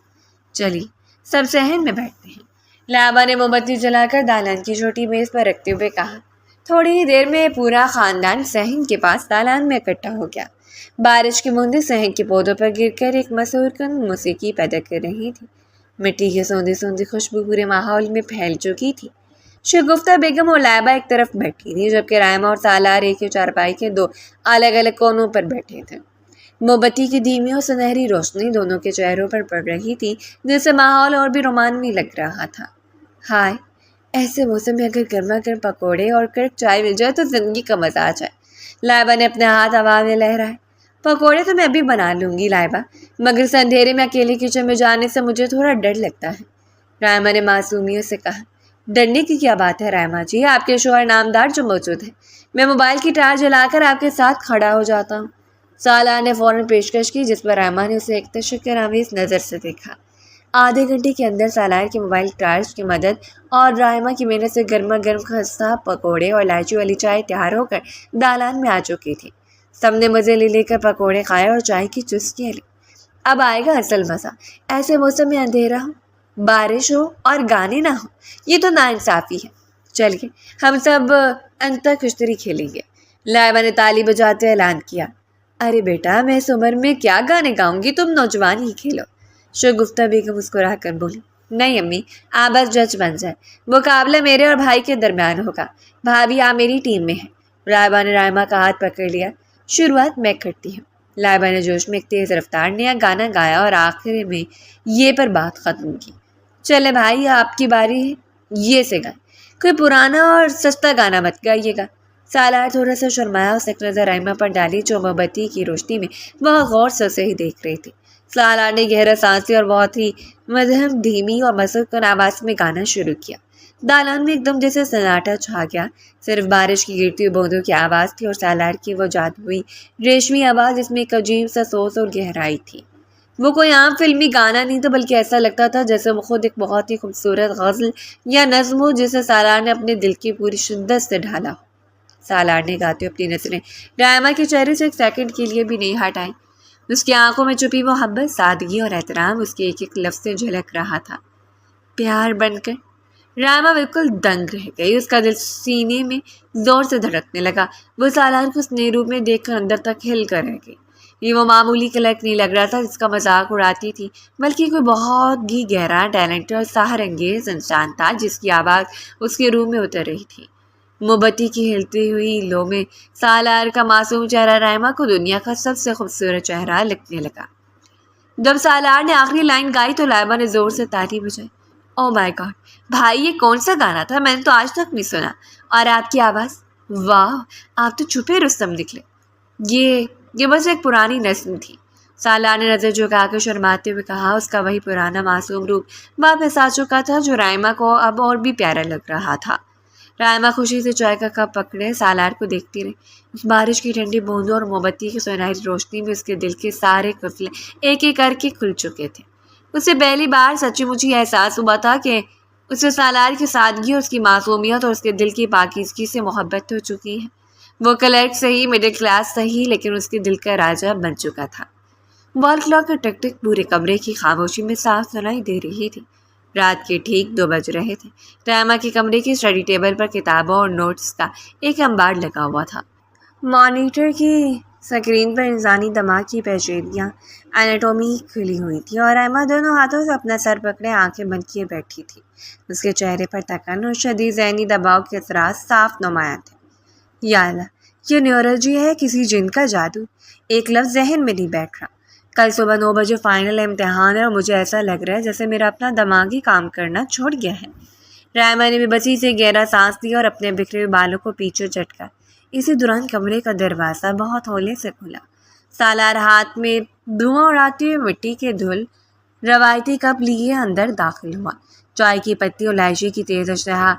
چلیے سب صحن میں بیٹھتے ہیں۔ لائبہ نے موم بتی جلا کر دالان کی چھوٹی میز پر رکھتے ہوئے کہا۔ تھوڑی ہی دیر میں پورا خاندان صحن کے پاس دالان میں اکٹھا ہو گیا۔ بارش کی بوندیں صحن کے پودوں پر گر کر ایک مسحور کن موسیقی پیدا کر رہی تھی۔ مٹی کی سوندھی سوندھی خوشبو پورے ماحول میں پھیل چکی تھی۔ شگفتہ بیگم اور لائبہ ایک طرف بیٹھی تھی جبکہ راما اور سالار ایک ہی چارپائی کے دو الگ الگ کونوں پر بیٹھے تھے۔ موم بتی کی دھیمی اور سنہری روشنی دونوں کے چہروں پر پڑ رہی تھی جس سے ماحول اور بھی رومانوی لگ رہا تھا۔ ہائے، ایسے موسم میں اگر گرما گرم پکوڑے اور کڑک چائے مل جائے تو زندگی کا مزہ آ جائے۔ لائبہ نے اپنے ہاتھ ہوا میں لہرائے۔ پکوڑے تو میں ابھی بنا لوں گی لائبہ، مگر اس اندھیرے میں اکیلے کچن میں جانے سے مجھے تھوڑا ڈر لگتا ہے۔ راما نے معصومیت سے کہا۔ ڈرنے کی کیا بات ہے راما جی، آپ کے شوہر نامدار جو موجود ہے، میں موبائل کی ٹارچ جلا کر آپ کے ساتھ کھڑا ہو جاتا ہوں۔ سالار نے فوراً پیشکش کی، جس پر رائما نے اسے ایک تشکر آمیز نظر سے دیکھا۔ آدھے گھنٹے کے اندر سالار کی موبائل ٹارچ کی مدد اور رائما کی محنت سے گرما گرم خستہ پکوڑے اور الائچی والی چائے تیار ہو کر دالان میں آ چکی تھی۔ سب نے مزے لے کر پکوڑے کھائے اور چائے کی چسکیاں لی۔ اب آئے گا اصل مزہ۔ ایسے موسم میں اندھیرا ہو، بارش ہو اور گانے نہ ہو، یہ تو ناانصافی ہے۔ چلیے ہم سب انتاکشتری کھیلیں گے، لائبہ نے تالی بجاتے اعلان کیا۔ ارے بیٹا، میں اس عمر میں کیا گانے گاؤں گی، تم نوجوان ہی کھیلو، شگفتہ بیگم مسکرا کر بولی۔ نہیں امی، آپ بس جج بن جائیں، مقابلہ میرے اور بھائی کے درمیان ہوگا، بھابھی آپ میری ٹیم میں ہیں۔ لائبہ نے رائما کا ہاتھ پکڑ لیا۔ شروعات میں کرتی ہوں۔ لائبہ نے جوش میں ایک تیز رفتار نیا گانا گایا اور آخر میں یہ پر بات ختم کی۔ چلے بھائی، آپ کی باری ہے، یہ سے گائیں، کوئی پرانا اور سستا گانا مت گائیے گا۔ سالار تھوڑا سا شرمایا، اس نے ایک نظر رائما پر ڈالی جو موم بتی کی روشنی میں بہت غور سے اسے ہی دیکھ رہی تھی۔ سالار نے گہرا سانس لیا اور بہت ہی مدھم، دھیمی اور مسکن آواز میں گانا شروع کیا۔ دالان میں ایک دم جیسے سناٹا چھا گیا، صرف بارش کی گرتی ہوئی بوندوں کی آواز تھی اور سالار کی وہ جادوئی ریشمی آواز جس میں ایک عجیب سا سوز اور گہرائی تھی۔ وہ کوئی عام فلمی گانا نہیں تھا، بلکہ ایسا لگتا تھا جیسے وہ خود ایک بہت ہی خوبصورت غزل یا نظم ہو جسے سالار نے اپنے دل کی پوری شدت سے ڈھالا ہو۔ سالار نے گاتے ہوئے اپنی نظریں رائما کے چہرے سے ایک سیکنڈ کے لیے بھی نہیں ہٹائیں۔ اس کی آنکھوں میں چھپی محبت، سادگی اور احترام اس کے ایک ایک لفظ سے جھلک رہا تھا۔ پیار بن کر۔ رائما بالکل دنگ رہ گئی، اس کا دل سینے میں زور سے دھڑکنے لگا۔ وہ سالار کو اس نئے روپ میں دیکھ کر اندر تک ہل کر رہ گئی۔ یہ وہ معمولی کلرک نہیں لگ رہا تھا جس کا مذاق اڑاتی تھی، بلکہ کوئی بہت ہی گہرا، ٹیلنٹ اور سحر انگیز انسان تھا جس کی آواز اس کے روح میں اتر رہی تھی۔ موم بتی کی ہلتی ہوئی لو میں سالار کا معصوم چہرہ رائما کو دنیا کا سب سے خوبصورت چہرہ لگنے لگا۔ جب سالار نے آخری لائن گائی تو لائبہ نے زور سے تالی بجائی۔ او مائی گاڈ، بھائی یہ کون سا گانا تھا؟ میں نے تو آج تک نہیں سنا۔ اور آپ کی آواز، واہ، آپ تو چھپے رستم نکلے۔ یہ بس ایک پرانی نظم تھی، سالار نے نظر جھکا کے شرماتے ہوئے کہا۔ اس کا وہی پرانا معصوم روپ واپس آ چکا تھا جو رائما کو اب اور بھی پیارا لگ رہا تھا۔ رائما خوشی سے چائے کا کپ پکڑے سالار کو دیکھتی رہی۔ اس بارش کی ٹھنڈی بوندوں اور موم بتی کی سنہری روشنی میں اس کے دل کے سارے قفلے ایک ایک کر کے کھل چکے تھے۔ اسے پہلی بار سچی مچی احساس ہوا تھا کہ اسے سالار کی سادگی اور اس کی معصومیت اور اس کے دل کی پاکیزگی سے محبت ہو چکی ہے۔ وہ کلرک صحیح، مڈل کلاس صحیح، لیکن اس کے دل کا راجہ بن چکا تھا۔ وال کلاک کا ٹک ٹک پورے کمرے کی خاموشی میں صاف سنائی دے رہی تھی۔ رات کے ٹھیک 2 بج رہے تھے۔ رائما کے کمرے کی اسٹڈی ٹیبل پر کتابوں اور نوٹس کا ایک انبار لگا ہوا تھا۔ مانیٹر کی سکرین پر انسانی دماغ کی پیچیدگیاں، انیٹومی کھلی ہوئی تھی اور رائما دونوں ہاتھوں سے اپنا سر پکڑے آنکھیں بند کیے بیٹھی تھی۔ اس کے چہرے پر تھکن اور شدید ذہنی دباؤ کے اثرات صاف نمایاں تھے۔ یا اللہ، یہ نیورولوجی ہے کسی جن کا جادو؟ ایک لفظ ذہن میں نہیں بیٹھ رہا۔ کل صبح 9 بجے فائنل امتحان ہے اور مجھے ایسا لگ رہا ہے جیسے میرا اپنا دماغ ہی کام کرنا چھوڑ گیا ہے۔ رائما نے بھی بسی سے گہرا سانس لیا اور اپنے بکھرے ہوئے بالوں کو پیچھے جھٹکا۔ اسی دوران کمرے کا دروازہ بہت ہولے سے کھلا۔ سالار ہاتھ میں دھواں اڑاتے ہوئے مٹی کے دھل روایتی کپ لیے اندر داخل ہوا۔ چائے کی پتی اور الائچی کی تیز اشتہا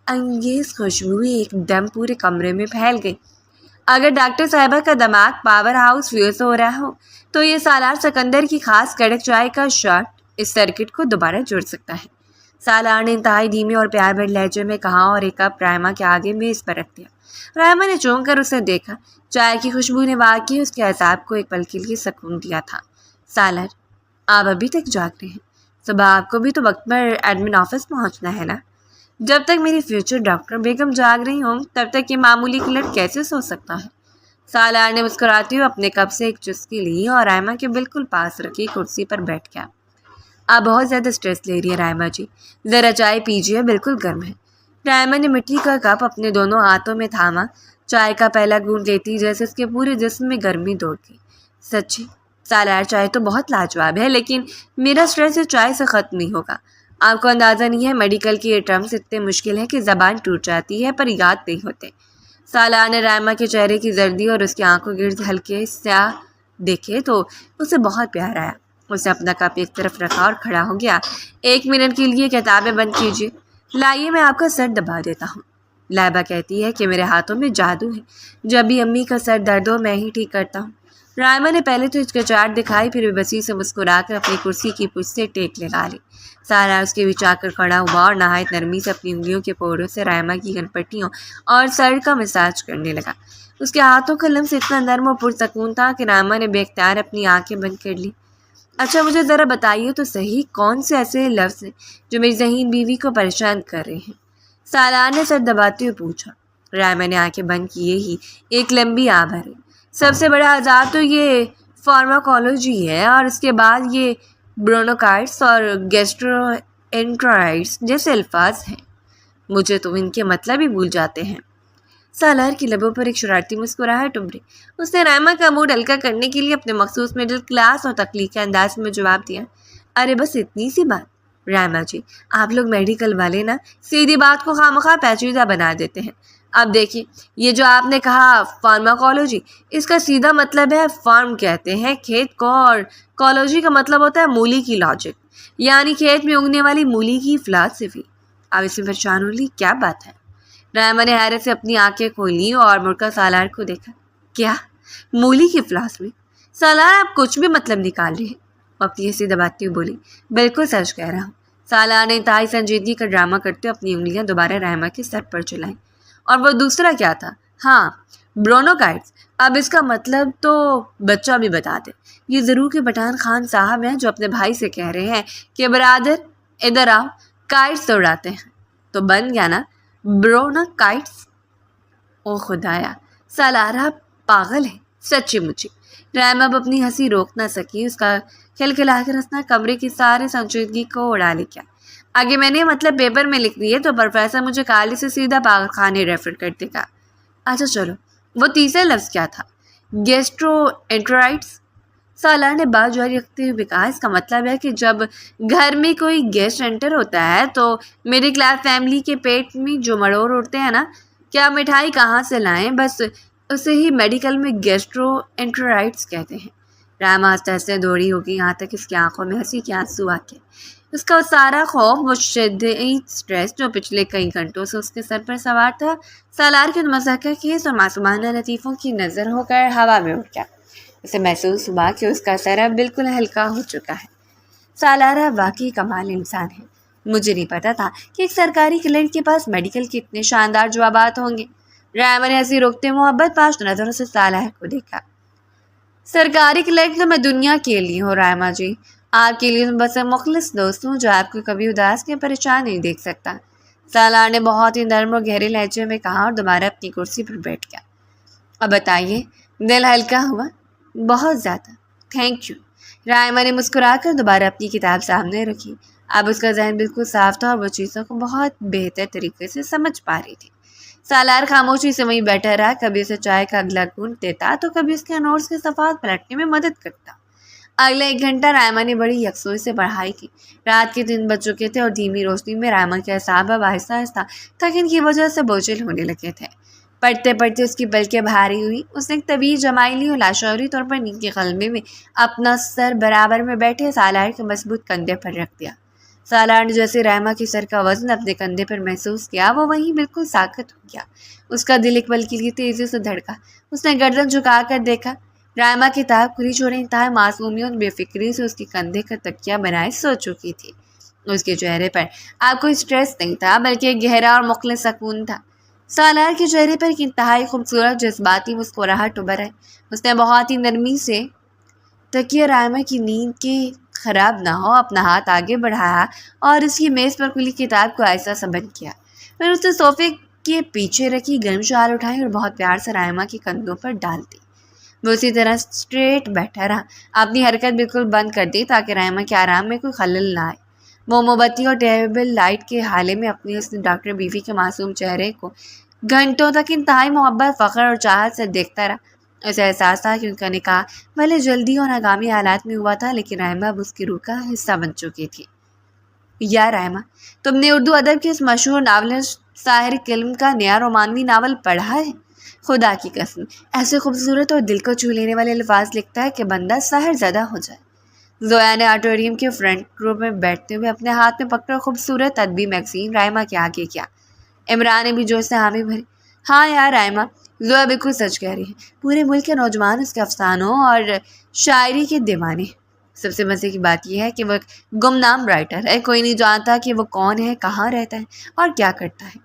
انگیز خوشبو ایک دم پورے کمرے میں پھیل گئی۔ اگر ڈاکٹر صاحبہ کا دماغ پاور ہاؤس فیوز ہو رہا ہو تو یہ سالار سکندر کی خاص کڑک چائے کا شاٹ اس سرکٹ کو دوبارہ جوڑ سکتا ہے۔ سالار نے انتہائی دھیمے اور پیار بھرے لہجے میں کہا اور ایک کپ رائما کے آگے میز پر رکھ دیا۔ رائما نے چونک کر اسے دیکھا۔ چائے کی خوشبو نے واقعی اس کے اعصاب کو ایک پل کے لیے سکون دیا تھا۔ سالار، آپ ابھی تک جاگ رہے ہیں؟ صبح آپ کو بھی تو وقت پر ایڈمن آفس پہنچنا ہے نا؟ جب تک میری فیوچر ڈاکٹر بیگم جاگ رہی ہوں تب تک یہ معمولی کلرک کیسے سو سکتا ہے؟ سالار نے مسکراتے ہوئے اپنے کپ سے ایک چسکی لی اور رائما کے بالکل پاس رکھی کرسی پر بیٹھ گیا۔ آپ بہت زیادہ اسٹریس لے رہی ہے رائما جی، ذرا چائے پیجیے، بالکل گرم ہے۔ رائما نے مٹی کا کپ اپنے دونوں ہاتھوں میں تھاما، چائے کا پہلا گھونٹ لیتی جیسے اس کے پورے جسم میں گرمی دوڑ گئی۔ سچی سالار، چائے تو بہت لاجواب ہے لیکن میرا اسٹریس اس چائے سے ختم نہیں ہوگا۔ آپ کو اندازہ نہیں ہے، میڈیکل کے یہ ٹرمز اتنے مشکل ہیں کہ زبان ٹوٹ جاتی ہے پر یاد نہیں ہوتے۔ سالار نے رائما کے چہرے کی زردی اور اس کی آنکھوں گرد ہلکے سیاہ دیکھے تو اسے بہت پیار آیا۔ اس نے اپنا کپ ایک طرف رکھا اور کھڑا ہو گیا۔ 1 منٹ کے لیے کتابیں بند کیجیے، لائیے میں آپ کا سر دبا دیتا ہوں۔ لائبہ کہتی ہے کہ میرے ہاتھوں میں جادو ہے، جب بھی امی کا سر درد ہو میں ہی ٹھیک کرتا ہوں۔ رائما نے پہلے تو ہچکچاہٹ دکھائی، پھر بسی سے مسکرا کر اپنی کرسی کی پشت سے ٹیک لگا لی۔ سالار اس کے بیچ آ کر کھڑا ہوا اور نہایت نرمی سے اپنی انگلیوں کے پوروں سے رائما کی گھنپٹیوں اور سر کا مساج کرنے لگا۔ اس کے ہاتھوں کا لمس اتنا نرم و پرسکون تھا کہ رائما نے بے اختیار اپنی آنکھیں بند کر لی۔ اچھا مجھے ذرا بتائیے تو صحیح، کون سے ایسے لفظ ہیں جو میری ذہین بیوی کو پریشان کر رہے ہیں؟ سالار نے سر دباتے ہوئے پوچھا۔ رائما نے آنکھیں بند کیے ہی ایک لمبی آہ بھری۔ سب سے بڑا عذاب تو یہ فارماکولوجی ہے، اور اس کے بعد یہ برونوکائٹس اور گیسٹرو انٹرائٹس جیسے الفاظ ہیں، مجھے تو ان کے مطلب ہی بھول جاتے ہیں۔ سالار کی لبوں پر ایک شرارتی مسکراہٹ ابھری۔ اس نے رائما کا موڈ ہلکا کرنے کے لیے اپنے مخصوص مڈل کلاس اور تخلیقی انداز میں جواب دیا، ارے بس اتنی سی بات۔ رائما جی، آپ لوگ میڈیکل والے نا سیدھی بات کو خواہ پیچیدہ بنا دیتے ہیں۔ اب دیکھیے، یہ جو آپ نے کہا فارماکولوجی، اس کا سیدھا مطلب ہے فارم کہتے ہیں کھیت کو، اور کالوجی کا مطلب ہوتا ہے مولی کی لاجک، یعنی کھیت میں اگنے والی مولی کی فلسفی۔ اب اس میں پریشان ہو لی، کیا بات ہے؟ رائما نے حیرت سے اپنی آنکھیں کھولی اور مڑ کر سالار کو دیکھا۔ کیا؟ مولی کی فلسفی؟ سالار آپ کچھ بھی مطلب نکال رہے ہیں؟ وہ اپنی ہنسی دباتی ہوئی بولی، بالکل سچ کہہ رہا ہوں۔ سالار نے انتہائی سنجیدگی کا ڈرامہ کرتے ہوئے اپنی انگلیاں دوبارہ رائما کے سر پر چلائیں۔ اور وہ دوسرا کیا تھا؟ ہاں، برونوکائٹس۔ اب اس کا مطلب تو بچہ بھی بتا دے۔ یہ ضرور کہ پٹھان خان صاحب ہیں جو اپنے بھائی سے کہہ رہے ہیں کہ برادر ادھر آؤ، کائٹس دوڑاتے ہیں، تو بن گیا نا برونوکائٹس۔ او خدایا، سالارہ پاگل ہے سچی مچی۔ رائما اب اپنی ہنسی روک نہ سکی، اس کا کھلکھلا کر ہنسنا کمرے کی سارے سنجیدگی کو اڑا لے گیا۔ آگے میں نے مطلب پیپر میں لکھ دیے تو پروفیسر مجھے کالج سے سیدھا پاگل خانے ریفر کر دے گا۔ اچھا چلو، وہ تیسرا لفظ کیا تھا؟ گیسٹرو انٹرائٹس۔ سالار نے بات جاری رکھتے ہوئے کہا، اس کا مطلب ہے کہ جب گھر میں کوئی گیسٹ انٹر ہوتا ہے تو میری کلاس فیملی کے پیٹ میں جو مڑوڑ اڑتے ہیں نا، کیا مٹھائی کہاں سے لائیں، بس اسے ہی میڈیکل میں گیسٹرو انٹرائٹس کہتے ہیں۔ رائما ہنستے ہنستے دوڑی ہو گئی، یہاں تک اس کی آنکھوں میں ہنسی کے آنسو آ کے اس کا سارا خوف، وہ شدید سٹریس جو پچھلے کئی گھنٹوں سے اس کے سر پر سوار تھا، سالار کے مضحکہ خیز اور معصومانہ لطیفوں کی نظر ہو کر ہوا میں اڑ گیا۔ اسے محسوس ہوا کہ اس کا سر اب بالکل ہلکا ہو چکا ہے۔ سالارہ واقعی کمال انسان ہے، مجھے نہیں پتا تھا کہ ایک سرکاری کلرک کے پاس میڈیکل کے اتنے شاندار جوابات ہوں گے۔ رائما نے ہنسی روکتے محبت پاش نظروں سے سالار کو دیکھا۔ سرکاری کلرک تو میں دنیا کے لیے ہوں رائما جی، آپ کے لیے بس مخلص دوست ہوں جو آپ کو کبھی اداس یا پریشان نہیں دیکھ سکتا۔ سالار نے بہت ہی نرم اور گہرے لہجے میں کہا اور دوبارہ اپنی کرسی پر بیٹھ گیا۔ اب بتائیے، دل ہلکا ہوا؟ بہت زیادہ، تھینک یو۔ رائما نے مسکرا کر دوبارہ اپنی کتاب سامنے رکھی۔ اب اس کا ذہن بالکل صاف تھا اور وہ چیزوں کو بہت بہتر طریقے سے سمجھ پا رہی تھی۔ سالار خاموشی سے وہیں بیٹھا رہا، کبھی اسے چائے کا اگلا گھونٹ دیتا تو کبھی اس کے نوٹس کے صفحات پلٹنے میں مدد کرتا۔ اگلے 1 گھنٹہ رائما نے بڑی یکسوئی سے پڑھائی کی۔ رات کے 3 بج چکے تھے اور دھیمی روشنی میں رائما کے اعصاب اب آہستہ آہستہ تھکن کی وجہ سے بوجھل ہونے لگے تھے۔ پڑھتے پڑھتے اس کی پلکیں بھاری ہوئی۔ اس نے ایک طویل جمائلی اور لاشعوری طور پر نیند کے غلبے میں اپنا سر برابر میں بیٹھے سالار کے مضبوط کندھے پر رکھ دیا۔ سالار نے جیسے رائما کے سر کا وزن اپنے کندھے پر محسوس کیا، وہ وہیں بالکل ساکت ہو گیا۔ اس کا دل ایک پل کے لیے تیزی سے دھڑکا۔ اس نے گردن جھکا کر دیکھا۔ رائما کتاب کھلی چھوڑے انتہائی معصومیت اور بے فکری سے اس کے کندھے کا تکیہ بنائے سو چکی تھی۔ اس کے چہرے پر اب کوئی سٹریس نہیں تھا، بلکہ ایک گہرا اور مخلص سکون تھا۔ سالار کے چہرے پر ایک انتہائی خوبصورت جذباتی مسکراہٹ ابھر آئی۔ اس نے بہت ہی نرمی سے تکیہ رائما کی نیند کے خراب نہ ہو اپنا ہاتھ آگے بڑھایا اور اس کی میز پر کھلی کتاب کو ایسا سا بند کیا۔ پھر اس نے صوفے کے پیچھے رکھی گرم شال اٹھائی اور بہت پیار سے رائما کے کندھوں پر ڈال دی۔ وہ اسی طرح اسٹریٹ بیٹھا رہا، اپنی حرکت بالکل بند کر دی تاکہ رائما کے آرام میں کوئی خلل نہ آئے۔ وہ موم بتی اور ٹیبل لائٹ کے حالے میں اپنی اس ڈاکٹر بیوی کے معصوم چہرے کو گھنٹوں تک انتہائی محبت، فخر اور چاہت سے دیکھتا رہا۔ اسے احساس تھا کہ ان کا نکاح بھلے جلدی اور ہنگامی حالات میں ہوا تھا، لیکن رائما اب اس کی روح کا حصہ بن چکی تھی۔ یا رائما، تم نے اردو ادب کے اس مشہور ناولسٹ ساحر قلم کا نیا رومانوی ناول پڑھا ہے؟ خدا کی قسم، ایسے خوبصورت اور دل کو چھو لینے والے الفاظ لکھتا ہے کہ بندہ ساحر زدہ ہو جائے۔ زویا نے آڈیٹوریم کے فرنٹ رو میں بیٹھتے ہوئے اپنے ہاتھ میں پکڑ خوبصورت ادبی میگزین رائما کے آگے کیا۔ عمران نے بھی جوش سے حامی بھری۔ ہاں یار رائما، زویا بالکل سچ کہہ رہی ہے، پورے ملک کے نوجوان اس کے افسانوں اور شاعری کے دیوانے۔ سب سے مزے کی بات یہ ہے کہ وہ ایک گمنام رائٹر ہے، کوئی نہیں جانتا کہ وہ کون ہے، کہاں رہتا ہے اور کیا کرتا ہے۔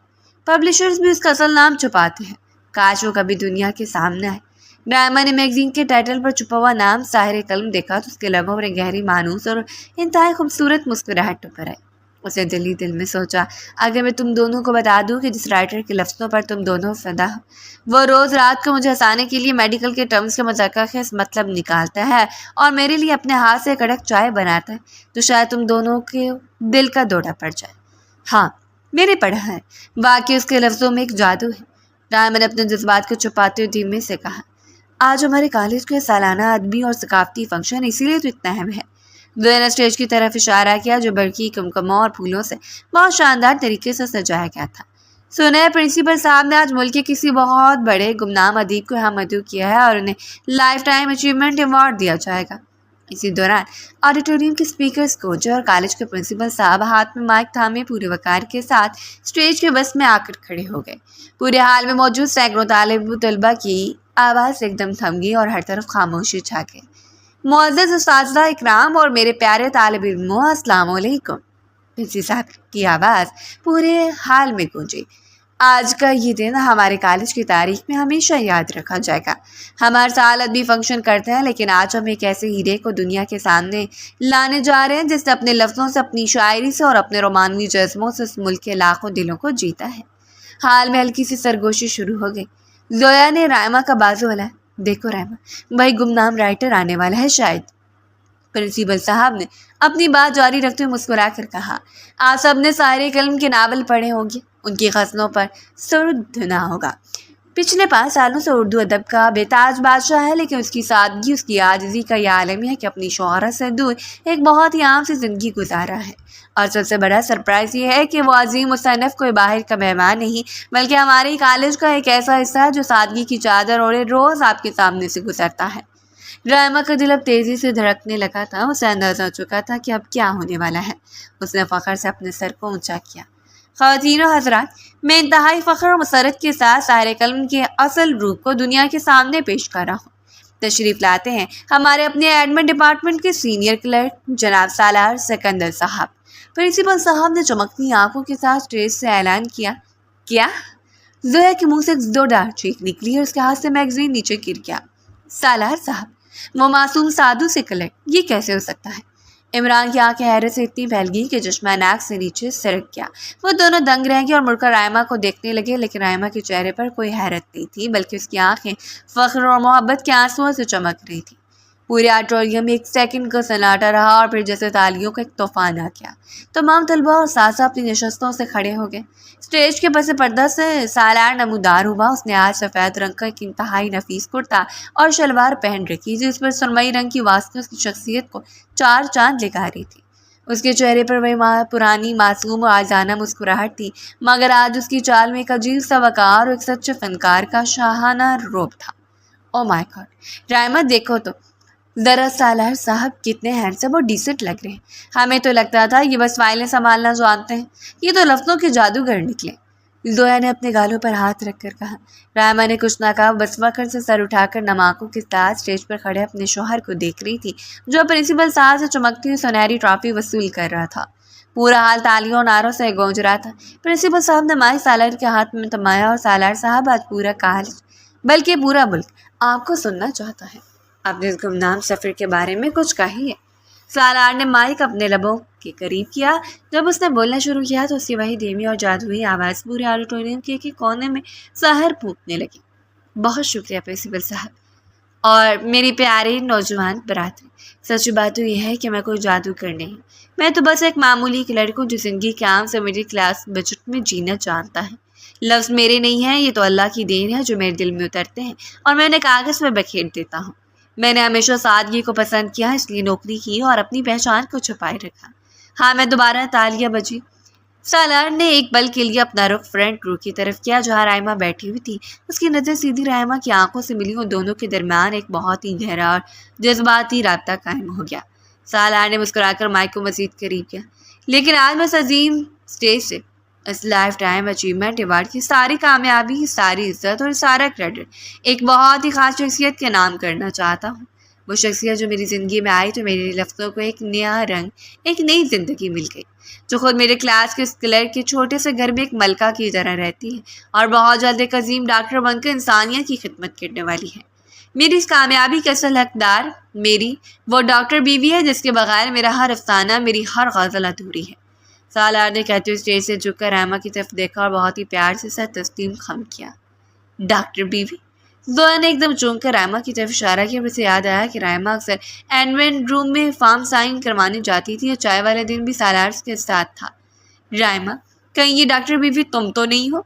پبلشرز بھی اس کا اصل نام چھپاتے ہیں، کاش وہ کبھی دنیا کے سامنے آئے۔ رائما نے میگزین کے ٹائٹل پر چھپا ہوا نام ساحر قلم دیکھا تو اس کے لبوں پر ایک گہری مانوس اور انتہائی خوبصورت مسکراہٹ ابھر آئی۔ اسے دل میں سوچا، اگر میں تم دونوں کو بتا دوں کہ جس رائٹر کے لفظوں پر تم دونوں فدا ہو، وہ روز رات کو مجھے ہنسانے کے لیے میڈیکل کے ٹرمز کے مذاکرہ خیز مطلب نکالتا ہے اور میرے لیے اپنے ہاتھ سے کڑک چائے بناتا ہے، تو شاید تم دونوں کے دل کا دورہ پڑ جائے۔ ہاں، میں نے پڑھا ہے، واقعی اس کے لفظوں میں ایک جادو ہے۔ رائما نے اپنے جذبات کو چھپاتے ہوئے دھیمے سے کہا، آج ہمارے کالج کے سالانہ ادبی اور ثقافتی فنکشن اسی لیے تو اتنا اہم ہے۔ زویا نے اسٹیج کی طرف اشارہ کیا جو برقی کمکموں اور پھولوں سے بہت شاندار طریقے سے سجایا گیا تھا۔ سنیں، پرنسپل صاحب نے آج ملک کے کسی بہت بڑے گمنام ادیب کو یہاں مدعو کیا ہے اور انہیں لائف ٹائم اچیومنٹ ایوارڈ دیا جائے گا۔ اسی دوران آڈیٹوریم کے اسپیکرز گونجے اور کالج کے پرنسپل صاحب ہاتھ میں مائک تھامے پورے وقار کے ساتھ اسٹیج کے بس میں آ کر کھڑے ہو گئے۔ پورے حال میں موجود سینکڑوں طالب طلباء کی آواز ایک دم تھم گئی اور ہر طرف خاموشی چھا گئی۔ معزز اساتذہ اکرام اور میرے پیارے طالب علموں، السلام علیکم۔ پرنسپل صاحب کی آواز پورے حال میں گونجی۔ آج کا یہ دن ہمارے کالج کی تاریخ میں ہمیشہ یاد رکھا جائے گا۔ ہم ہر سال ادبی فنکشن کرتے ہیں، لیکن آج ہم ایک ایسے ہیرے کو دنیا کے سامنے لانے جا رہے ہیں جس نے اپنے لفظوں سے، اپنی شاعری سے اور اپنے رومانوی جذبوں سے اس ملک کے لاکھوں دلوں کو جیتا ہے۔ حال میں ہلکی سی سرگوشی شروع ہو گئی۔ زویا نے رائما کا بازو ہلایا۔ دیکھو رائما، وہی گمنام رائٹر آنے والا ہے شاید۔ پرنسپل صاحب نے اپنی بات جاری رکھتے ہوئے مسکرا کر کہا، آپ سب نے ساحر قلم کے ناول پڑھے ہوں گے، ان کی غزلوں پر سر دھنا ہوگا۔ پچھلے 5 سالوں سے اردو ادب کا بے تاج بادشاہ ہے، لیکن اس کی سادگی، اس کی عاجزی کا یہ عالم ہے کہ اپنی شہرت سے دور ایک بہت ہی عام سی زندگی گزارا ہے۔ اور سب سے بڑا سرپرائز یہ ہے کہ وہ عظیم مصنف کوئی باہر کا مہمان نہیں، بلکہ ہمارے کالج کا ایک ایسا حصہ ہے جو سادگی کی چادر اوڑھے روز آپ کے سامنے سے گزرتا ہے۔ رائما کا دل اب تیزی سے دھڑکنے لگا تھا۔ اسے اندازہ ہو چکا تھا کہ اب کیا ہونے والا ہے۔ اس نے فخر سے اپنے سر کو اونچا کیا۔ خواتین و حضرات، میں انتہائی فخر اور مسرت کے ساتھ ساحر قلم کے اصل روپ کو دنیا کے سامنے پیش کر رہا ہوں۔ تشریف لاتے ہیں ہمارے اپنے ایڈمن ڈپارٹمنٹ کے سینئر کلرک جناب سالار سکندر صاحب۔ پرنسپل صاحب نے چمکتی آنکھوں کے ساتھ اسٹیج سے اعلان کیا۔ کیا؟ زویا کے منہ سے ایک زوردار چیخ نکلی اور اس کے ہاتھ سے میگزین نیچے گر گیا۔ سالار صاحب، وہ معصوم سادھو سے کلرک، یہ کیسے ہو سکتا ہے؟ عمران کی آنکھیں حیرت سے اتنی پھیل گئی کہ چشمہ ناک سے نیچے سرک گیا۔ وہ دونوں دنگ رہ گئے اور مڑ کر رائما کو دیکھنے لگے، لیکن رائما کے چہرے پر کوئی حیرت نہیں تھی، بلکہ اس کی آنکھیں فخر اور محبت کے آنسوؤں سے چمک رہی تھیں۔ پورے آڈیٹوریم میں ایک سیکنڈ کا سناٹا رہا اور پھر جیسے تالیوں کا ایک طوفان آ گیا۔ تمام طلباء اور اساتذہ اپنی نشستوں سے کھڑے ہو گئے۔ اسٹیج کے پس پردہ سے سالار نمودار ہوا۔ اس نے آج سفید رنگ کا ایک انتہائی نفیس کرتا اور شلوار پہن رکھی، جس پر سرمئی رنگ کی واسطے اس کی شخصیت کو 4 چاند لگا رہی تھی۔ اس کے چہرے پر وہی پرانی معصوم اور آجزانہ مسکراہٹ تھی، مگر آج اس کی چال میں ایک عجیب سا وقار اور ایک سچے فنکار کا شاہانہ روب تھا۔ او مائی گاڈ، رائما دیکھو تو ذرا، سالار صاحب کتنے ہینڈسم اور ڈیسنٹ لگ رہے ہیں۔ ہمیں تو لگتا تھا یہ بس فائلیں سنبھالنا جانتے ہیں، یہ تو لفظوں کے جادوگر نکلے۔ زویا نے اپنے گالوں پر ہاتھ رکھ کر کہا۔ رائما نے کچھ نہ کہا، بس فخر سے سر اٹھا کر نم آنکھوں کے ساتھ اسٹیج پر کھڑے اپنے شوہر کو دیکھ رہی تھی، جو پرنسپل صاحب سے چمکتی ہوئی سنہری ٹرافی وصول کر رہا تھا۔ پورا حال تالیوں اور نعروں سے گونج رہا تھا۔ پرنسپل صاحب نے مائک سالار کے ہاتھ میں تھمایا اور سالار صاحب، آج پورا کالج بلکہ پورا ملک آپ کو سننا چاہتا ہے۔ اپنے اس گمنام سفر کے بارے میں کچھ کہیے۔ سالار نے مائک اپنے لبوں کے قریب کیا۔ جب اس نے بولنا شروع کیا تو اس کی وہی دھیمی اور جادوئی آواز پورے آڈیٹوریم کے ایک کونے میں سحر پھونکنے لگی۔ بہت شکریہ پرنسپل صاحب اور میری پیاری نوجوان برادری۔ سچ بات تو یہ ہے کہ میں کوئی جادوگر نہیں ہوں، میں تو بس ایک معمولی لڑکا ہوں جو زندگی کے عام سے مڈل کلاس بجٹ میں جینا جانتا ہے۔ لفظ میرے نہیں ہیں، یہ تو اللہ کی دین ہے جو میرے دل میں اترتے ہیں اور میں انہیں کاغذ میں بکھیر دیتا ہوں۔ میں نے ہمیشہ سادگی کو پسند کیا، اس لیے نوکری کی اور اپنی پہچان کو چھپائے رکھا۔ ہاں، میں دوبارہ تالیاں بجی۔ سالار نے ایک پل کے لیے اپنا رخ فرنٹ رو کی طرف کیا جہاں رائما بیٹھی ہوئی تھی۔ اس کی نظر سیدھی رائما کی آنکھوں سے ملی اور دونوں کے درمیان ایک بہت ہی گہرا اور جذباتی رابطہ قائم ہو گیا۔ سالار نے مسکرا کر مائک کو مزید قریب کیا۔ لیکن آج میں اس عظیم اسٹیج سے اس لائف ٹائم اچیومنٹ ایوارڈ کی ساری کامیابی، ساری عزت اور سارا کریڈٹ ایک بہت ہی خاص شخصیت کے نام کرنا چاہتا ہوں۔ وہ شخصیت جو میری زندگی میں آئی تو میرے لفظوں کو ایک نیا رنگ، ایک نئی زندگی مل گئی، جو خود میرے کلاس کے اسکلر کے چھوٹے سے گھر میں ایک ملکہ کی طرح رہتی ہے اور بہت جلد ایک عظیم ڈاکٹر بن کر انسانیت کی خدمت کرنے والی ہے۔ میری اس کامیابی کا اصل حقدار میری وہ ڈاکٹر بیوی ہے جس کے بغیر میرا ہر افسانہ، میری ہر غزل ادھوری ہے۔ سالار نے کہتے ہوئے اسٹیج سے جھک کر رائما کی طرف دیکھا اور بہت ہی پیار سے سر تسلیم خم کیا۔ ڈاکٹر بیوی؟ زویا نے ایک دم چونک کر رائما کی طرف اشارہ کیا۔ اسے یاد آیا کہ رائما اکثر اینوین روم میں فارم سائن کروانے جاتی تھی اور چائے والے دن بھی سالار کے ساتھ تھا۔ رائما، کہیں یہ ڈاکٹر بیوی تم تو نہیں ہو؟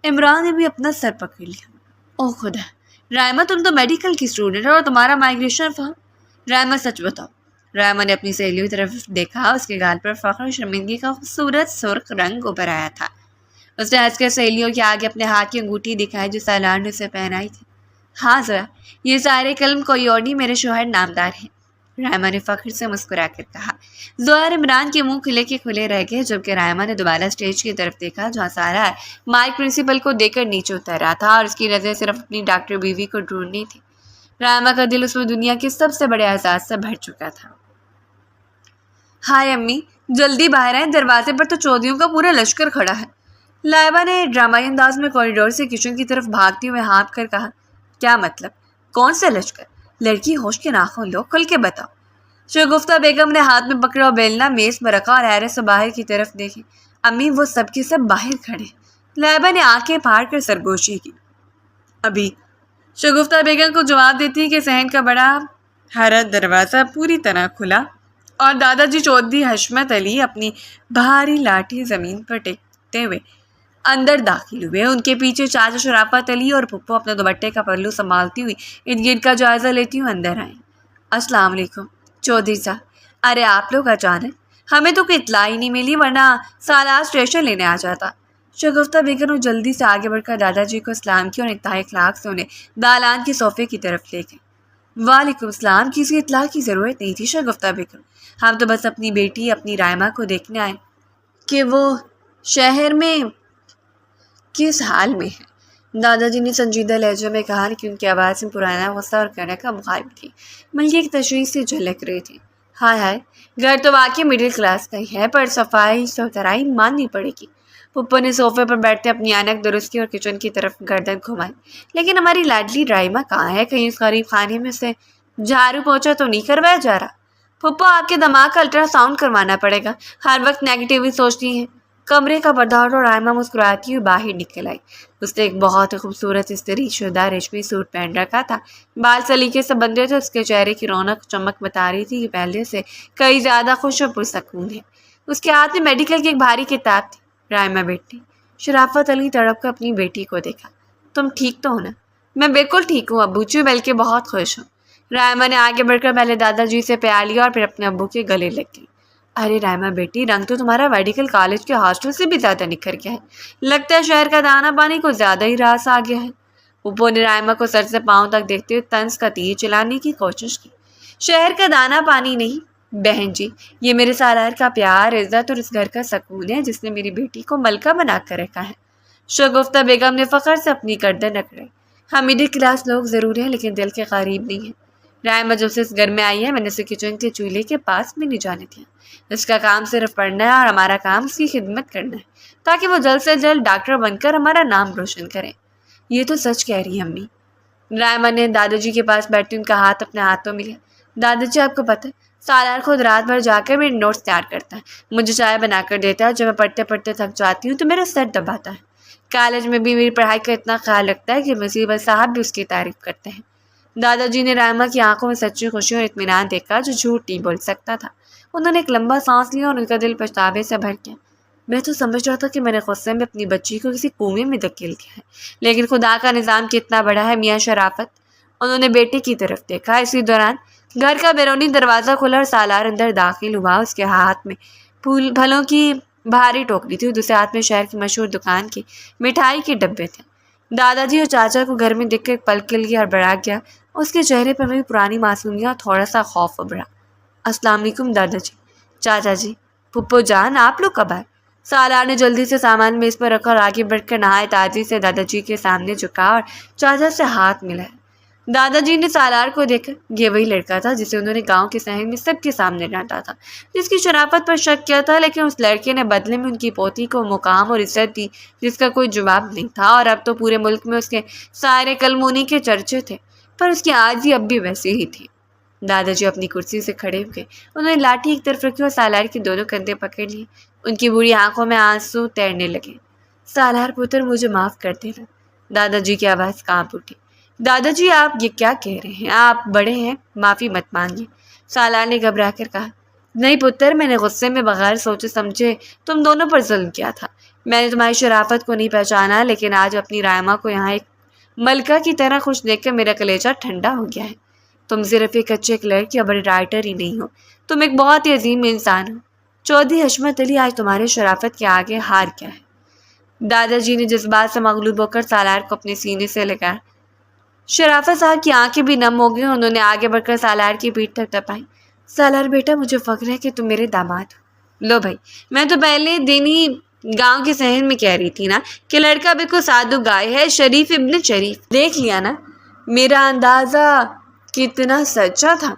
عمران نے بھی اپنا سر پکڑ لیا۔ او خدا، رائما تم تو میڈیکل کی اسٹوڈنٹ اور تمہارا مائگریشن فارم۔ رائما سچ بتاؤ۔ رائما نے اپنی سہیلیوں کی طرف دیکھا۔ اس کے گال پر فخر اور شرمندگی کا خوبصورت سرخ رنگ ابھر آیا تھا۔ اس نے ہنس کر سہیلیوں کے آگے اپنے ہاتھ کی انگوٹھی دکھائی جو سالار نے اسے پہنائی تھی۔ ہاں زویا، یہ سارے قلم کوئی اور نہیں، میرے شوہر نامدار ہیں، رائما نے فخر سے مسکرا کر کہا۔ زویا اور عمران کے منہ کھلے کے کھلے رہ گئے جبکہ رائما نے دوبارہ اسٹیج کی طرف دیکھا جہاں سالار مائک پرنسپل کو دیکھ کر نیچے اتر رہا تھا اور اس کی نظر صرف اپنی ڈاکٹر بیوی کو ڈھونڈنی تھی۔ رائما کا دل اس میں دنیا کے سب سے بڑے احساس سے بھر چکا تھا۔ ہائے امی، جلدی باہر آئیں، دروازے پر تو چودھریوں کا پورا لشکر کھڑا ہے۔ لائبہ نے ڈرامائی انداز میں کوریڈور سے کچن کی طرف بھاگتے ہوئے ہانپ کر کہا۔ کیا مطلب؟ کون سے لشکر؟ لڑکی ہوش کے ناخن لو، کھل کے بتاؤ۔ شگفتہ بیگم نے ہاتھ میں پکڑا اور بیلنا میز پر رکھا اور حیرت سے باہر کی طرف دیکھی۔ امی، وہ سب کے سب باہر کھڑے۔ لائبہ نے آنکھیں پھاڑ کر سرگوشی کی۔ ابھی شگفتہ بیگم کو جواب دیتی کہ صحن کا بڑا ہرا دروازہ پوری طرح کھلا اور دادا جی چودھری حشمت علی اپنی بھاری لاٹھی زمین پر ٹیکتے ہوئے اندر داخل ہوئے۔ ان کے پیچھے چاچا شرافت علی اور پھپھو اپنے دوپٹے کا پلو سنبھالتی ہوئی ارد گرد کا جائزہ لیتی ہوئی اندر آئیں۔ السلام علیکم چودھری صاحب۔ ارے آپ لوگ اچانک؟ ہمیں تو کوئی اطلاع ہی نہیں ملی، ورنہ سالار اسٹیشن لینے آ جاتا۔ شگفتہ بیگم نے جلدی سے آگے بڑھ کر دادا جی کو سلام کیا اور انتہائی اخلاق سے انہیں دالان کے صوفے کی طرف لے گئے۔ وعلیکم السلام۔ کسی اطلاع کی ضرورت نہیں تھی شگفتہ بیگم، ہم تو بس اپنی بیٹی اپنی رائما کو دیکھنے آئے کہ وہ شہر میں کس حال میں ہے۔ دادا جی نے سنجیدہ لہجے میں کہا کہ ان کی آواز میں پرانا غصہ اور کڑک کا مخالف تھی بلکہ ایک تشویش سے جھلک رہی تھی۔ ہائے ہائے، گھر تو واقعی مڈل کلاس کا ہی ہے، پر صفائی ستھرائی ماننی پڑے گی۔ پھپھو نے صوفے پر بیٹھتے اپنی اینک درست کی اور کچن کی طرف گردن گھمائی۔ لیکن ہماری لاڈلی رائما کہاں ہے؟ کہیں اس غریب خانے میں سے جھاڑو پوچھا تو نہیں کروایا جا رہا؟ پھپھو، آپ کے دماغ کا الٹرا ساؤنڈ کروانا پڑے گا، ہر وقت نیگیٹو ہی سوچتی ہیں۔ کمرے کا پردہ اور رائما مسکراتی ہوئی باہر نکل آئی۔ اس نے ایک بہت خوبصورت استری شدہ ریشمی سوٹ پہن رکھا تھا، بال سلیقے سے بندھے تھے، اس کے چہرے کی رونق چمک بتا رہی تھی کہ پہلے سے کئی زیادہ خوش اور پرسکون ہے۔ اس کے ہاتھ میں میڈیکل کی ایک بھاری کتاب تھی۔ رائما بیٹی۔ شرافت علی تڑپ کر اپنی بیٹی کو دیکھا۔ تم ٹھیک تو ہو نا؟ میں بالکل ٹھیک ہوں ابو جی، بلکہ بہت خوش ہوں۔ رائما نے آگے بڑھ کر پہلے دادا جی سے پیار لیا اور پھر اپنے ابو کے گلے لگ گئی۔ ارے رائما بیٹی، رنگ تو تمہارا میڈیکل کالج کے ہاسٹل سے بھی زیادہ نکھر گیا ہے، لگتا ہے شہر کا دانا پانی کو زیادہ ہی راس آ گیا ہے۔ پھپھو نے رائما کو سر سے پاؤں تک دیکھتے ہوئے طنز کا تیر چلانے کی کوشش کی۔ شہر کا دانا پانی نہیں بہن جی، یہ میرے سالار کا پیار، عزت اور اس گھر کا سکون ہے جس نے میری بیٹی کو ملکہ بنا کر رکھا ہے۔ شگفتہ بیگم نے فخر سے اپنی گردن رگڑی۔ ہم مڈل کلاس لوگ ضرور ہیں لیکن دل کے قریب نہیں ہیں۔ رائما جب سے اس گھر میں آئی ہے میں نے اسے کچن کے چولہے کے پاس بھی نہیں جانے دیا۔ اس کا کام صرف پڑھنا ہے اور ہمارا کام اس کی خدمت کرنا ہے تاکہ وہ جلد سے جلد ڈاکٹر بن کر ہمارا نام روشن کرے۔ یہ تو سچ کہہ رہی ہے امی۔ رائما نے دادا جی کے پاس بیٹھی ان کا ہاتھ اپنے ہاتھوں میں لیا۔ دادا جی، آپ کو پتہ ہے سالار خود رات بھر جا کر میرے نوٹس تیار کرتا ہے، مجھے چائے بنا کر دیتا ہے، جب میں پڑھتے پڑھتے تھک جاتی ہوں تو میرا سر دباتا ہے۔ کالج میں بھی میری پڑھائی کا اتنا خیال رکھتا ہے کہ پرنسپل صاحب بھی اس کی تعریف کرتے ہیں۔ دادا جی نے رائما کی آنکھوں میں سچی خوشی اور اطمینان دیکھا جو جھوٹ نہیں بول سکتا تھا۔ انہوں نے ایک لمبا سانس لیا اور ان کا دل پچھتاوے سے بھر گیا۔ میں تو سمجھ رہا تھا کہ میں نے غصے میں اپنی بچی کو کسی کنویں میں دھکیل دیا ہے، لیکن خدا کا نظام کتنا بڑا ہے میاں شرافت۔ انہوں نے بیٹے کی طرف دیکھا۔ اسی دوران گھر کا بیرونی دروازہ کھلا اور سالار اندر داخل ہوا۔ اس کے ہاتھ میں پھلوں کی بھاری ٹوکری تھی اور دوسرے ہاتھ میں شہر کی مشہور دکان کی مٹھائی کے ڈبے تھے۔ دادا جی اور چاچا کو گھر میں دیکھ کر پلک کے لیے ہڑبڑا گیا۔ اس کے چہرے پر میری پرانی معصومیت اور تھوڑا سا خوف ابھرا۔ السلام علیکم دادا جی، چاچا جی، پھپھو جان، آپ لوگ کب آئے؟ سالار نے جلدی سے سامان میز پر رکھا اور آگے بڑھ کر نہایت تازی سے دادا جی کے سامنے جھکا اور چاچا سے ہاتھ ملایا۔ دادا جی نے سالار کو دیکھا۔ یہ وہی لڑکا تھا جسے انہوں نے گاؤں کے صحن میں سب کے سامنے ڈانٹا تھا، جس کی شرافت پر شک کیا تھا، لیکن اس لڑکے نے بدلے میں ان کی پوتی کو مقام اور عزت دی جس کا کوئی جواب نہیں تھا، اور اب تو پورے ملک میں اس کے سارے کلمونی کے چرچے تھے، پر اس کی آرزی اب بھی ویسی ہی تھی۔ دادا جی اپنی کرسی سے کھڑے ہوئے، انہوں نے لاٹھی ایک طرف رکھی اور سالار کے دونوں کندھے پکڑ لیے۔ ان کی بوڑھی آنکھوں میں آنسو تیرنے لگے۔ سالار پتر، مجھے معاف کر دینا۔ دادا جی کی آواز کانپ اٹھی۔ دادا جی، آپ یہ کیا کہہ رہے ہیں؟ آپ بڑے ہیں، معافی مت مانگیے۔ سالار نے گھبرا کر کہا۔ نہیں پتر، میں نے غصے میں بغیر سوچے سمجھے تم دونوں پر ظلم کیا تھا۔ میں نے تمہاری شرافت کو نہیں پہچانا، لیکن آج اپنی رائما کو یہاں ایک ملکہ کی طرح خوش دیکھ کر میرا کلیجہ ٹھنڈا ہو گیا ہے۔ تم صرف ایک اچھے کلرک یا بڑے رائٹر ہی نہیں ہو، تم ایک بہت ہی عظیم انسان ہو۔ چودھری حشمت علی، آج تمہاری شرافت کے آگے ہار کیا ہے؟ دادا جی نے جذبات سے مغلوب ہو کر سالار کو اپنے سینے سے لگایا۔ شرافت صاحب کی آنکھیں بھی نم ہو گئی، انہوں نے آگے بڑھ کر سالار کی پیٹھ تک تپائی۔ سالار بیٹا، مجھے فخر ہے کہ تم میرے داماد ہو۔ لو بھائی، میں تو پہلے دن ہی گاؤں کے صحن میں کہہ رہی تھی نا کہ لڑکا بالکل سادھو گائے ہے، شریف ابن شریف۔ دیکھ لیا نا میرا اندازہ کتنا سچا تھا۔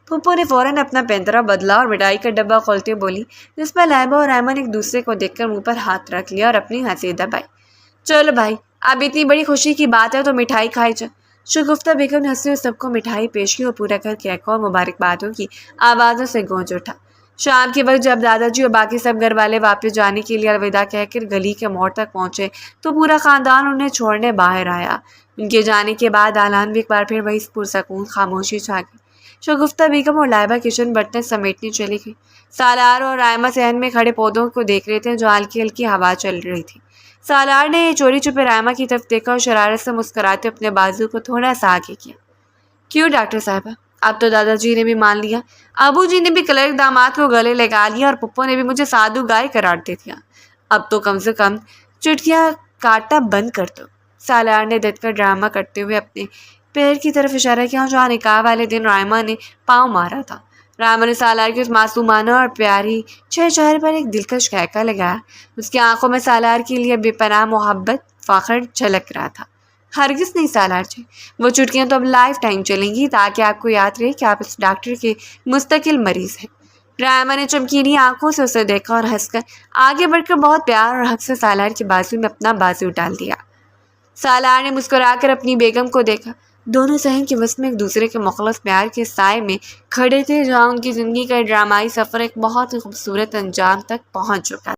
پھپھو نے فوراً اپنا پینترا بدلا اور مٹھائی کا ڈبہ کھولتے بولی، جس پر لائبہ اور ایمن ایک دوسرے کو دیکھ کر منہ پر ہاتھ رکھ لیا اور اپنی ہنسی دبائی۔ چلو بھائی، اب اتنی بڑی خوشی کی بات ہے تو مٹھائی کھائی جا۔ شگفتہ بیگم نے ہنستے ہوئے سب کو مٹھائی پیش کی اور پورا گھر کہکھاؤ اور مبارکبادوں کی آوازوں سے گونج اٹھا۔ شام کے وقت جب دادا جی اور باقی سب گھر والے واپس جانے کے لیے الوداع کہہ کر گلی کے موڑ تک پہنچے تو پورا خاندان انہیں چھوڑنے باہر آیا۔ ان کے جانے کے بعد دالان میں ایک بار پھر وہی پرسکون خاموشی چھا گئی۔ شگفتہ بیگم اور لائبہ کچن برتن سمیٹنے چلی گئی۔ سالار اور رائما صحن میں کھڑے پودوں کو دیکھ رہے تھے جو ہلکی ہلکی ہوا چل رہی تھی۔ سالار نے چوری چھپے رائما کی طرف دیکھا اور شرارت سے مسکراتے اپنے بازو کو تھوڑا سا آگے کیا۔ کیوں ڈاکٹر صاحبہ؟ اب تو دادا جی نے بھی مان لیا، ابو جی نے بھی کلرک داماد کو گلے لگا لیا اور پپو نے بھی مجھے سادھو گائے قرار دے دیا۔ اب تو کم سے کم چٹکیاں کاٹنا بند کر دو۔ سالار نے ڈٹ کر ڈرامہ کرتے ہوئے اپنے پیر کی طرف اشارہ کیا جہاں نکاح والے دن رائما نے پاؤں مارا تھا۔ رائما نے سالار کی اس معصومانہ اور پیاری چہرے پر ایک دلکش ٹھیکہ لگایا۔ اس کی آنکھوں میں سالار کے لیے بے پناہ محبت، فخر جھلک رہا تھا۔ ہرگز نہیں سالار جی، وہ چٹکیاں تو اب لائف ٹائم چلیں گی تاکہ آپ کو یاد رہے کہ آپ اس ڈاکٹر کے مستقل مریض ہیں۔ رائما نے چمکیلی آنکھوں سے اسے دیکھا اور ہنس کر آگے بڑھ کر بہت پیار اور حق سے سالار کے بازو میں اپنا بازو ڈال دیا۔ سالار نے مسکرا کر اپنی بیگم کو دیکھا۔ دونوں صحن کے وسط میں ایک دوسرے کے مخلص پیار کے سائے میں کھڑے تھے جہاں ان کی زندگی کا ڈرامائی سفر ایک بہت ہی خوبصورت انجام تک پہنچ چکا تھا۔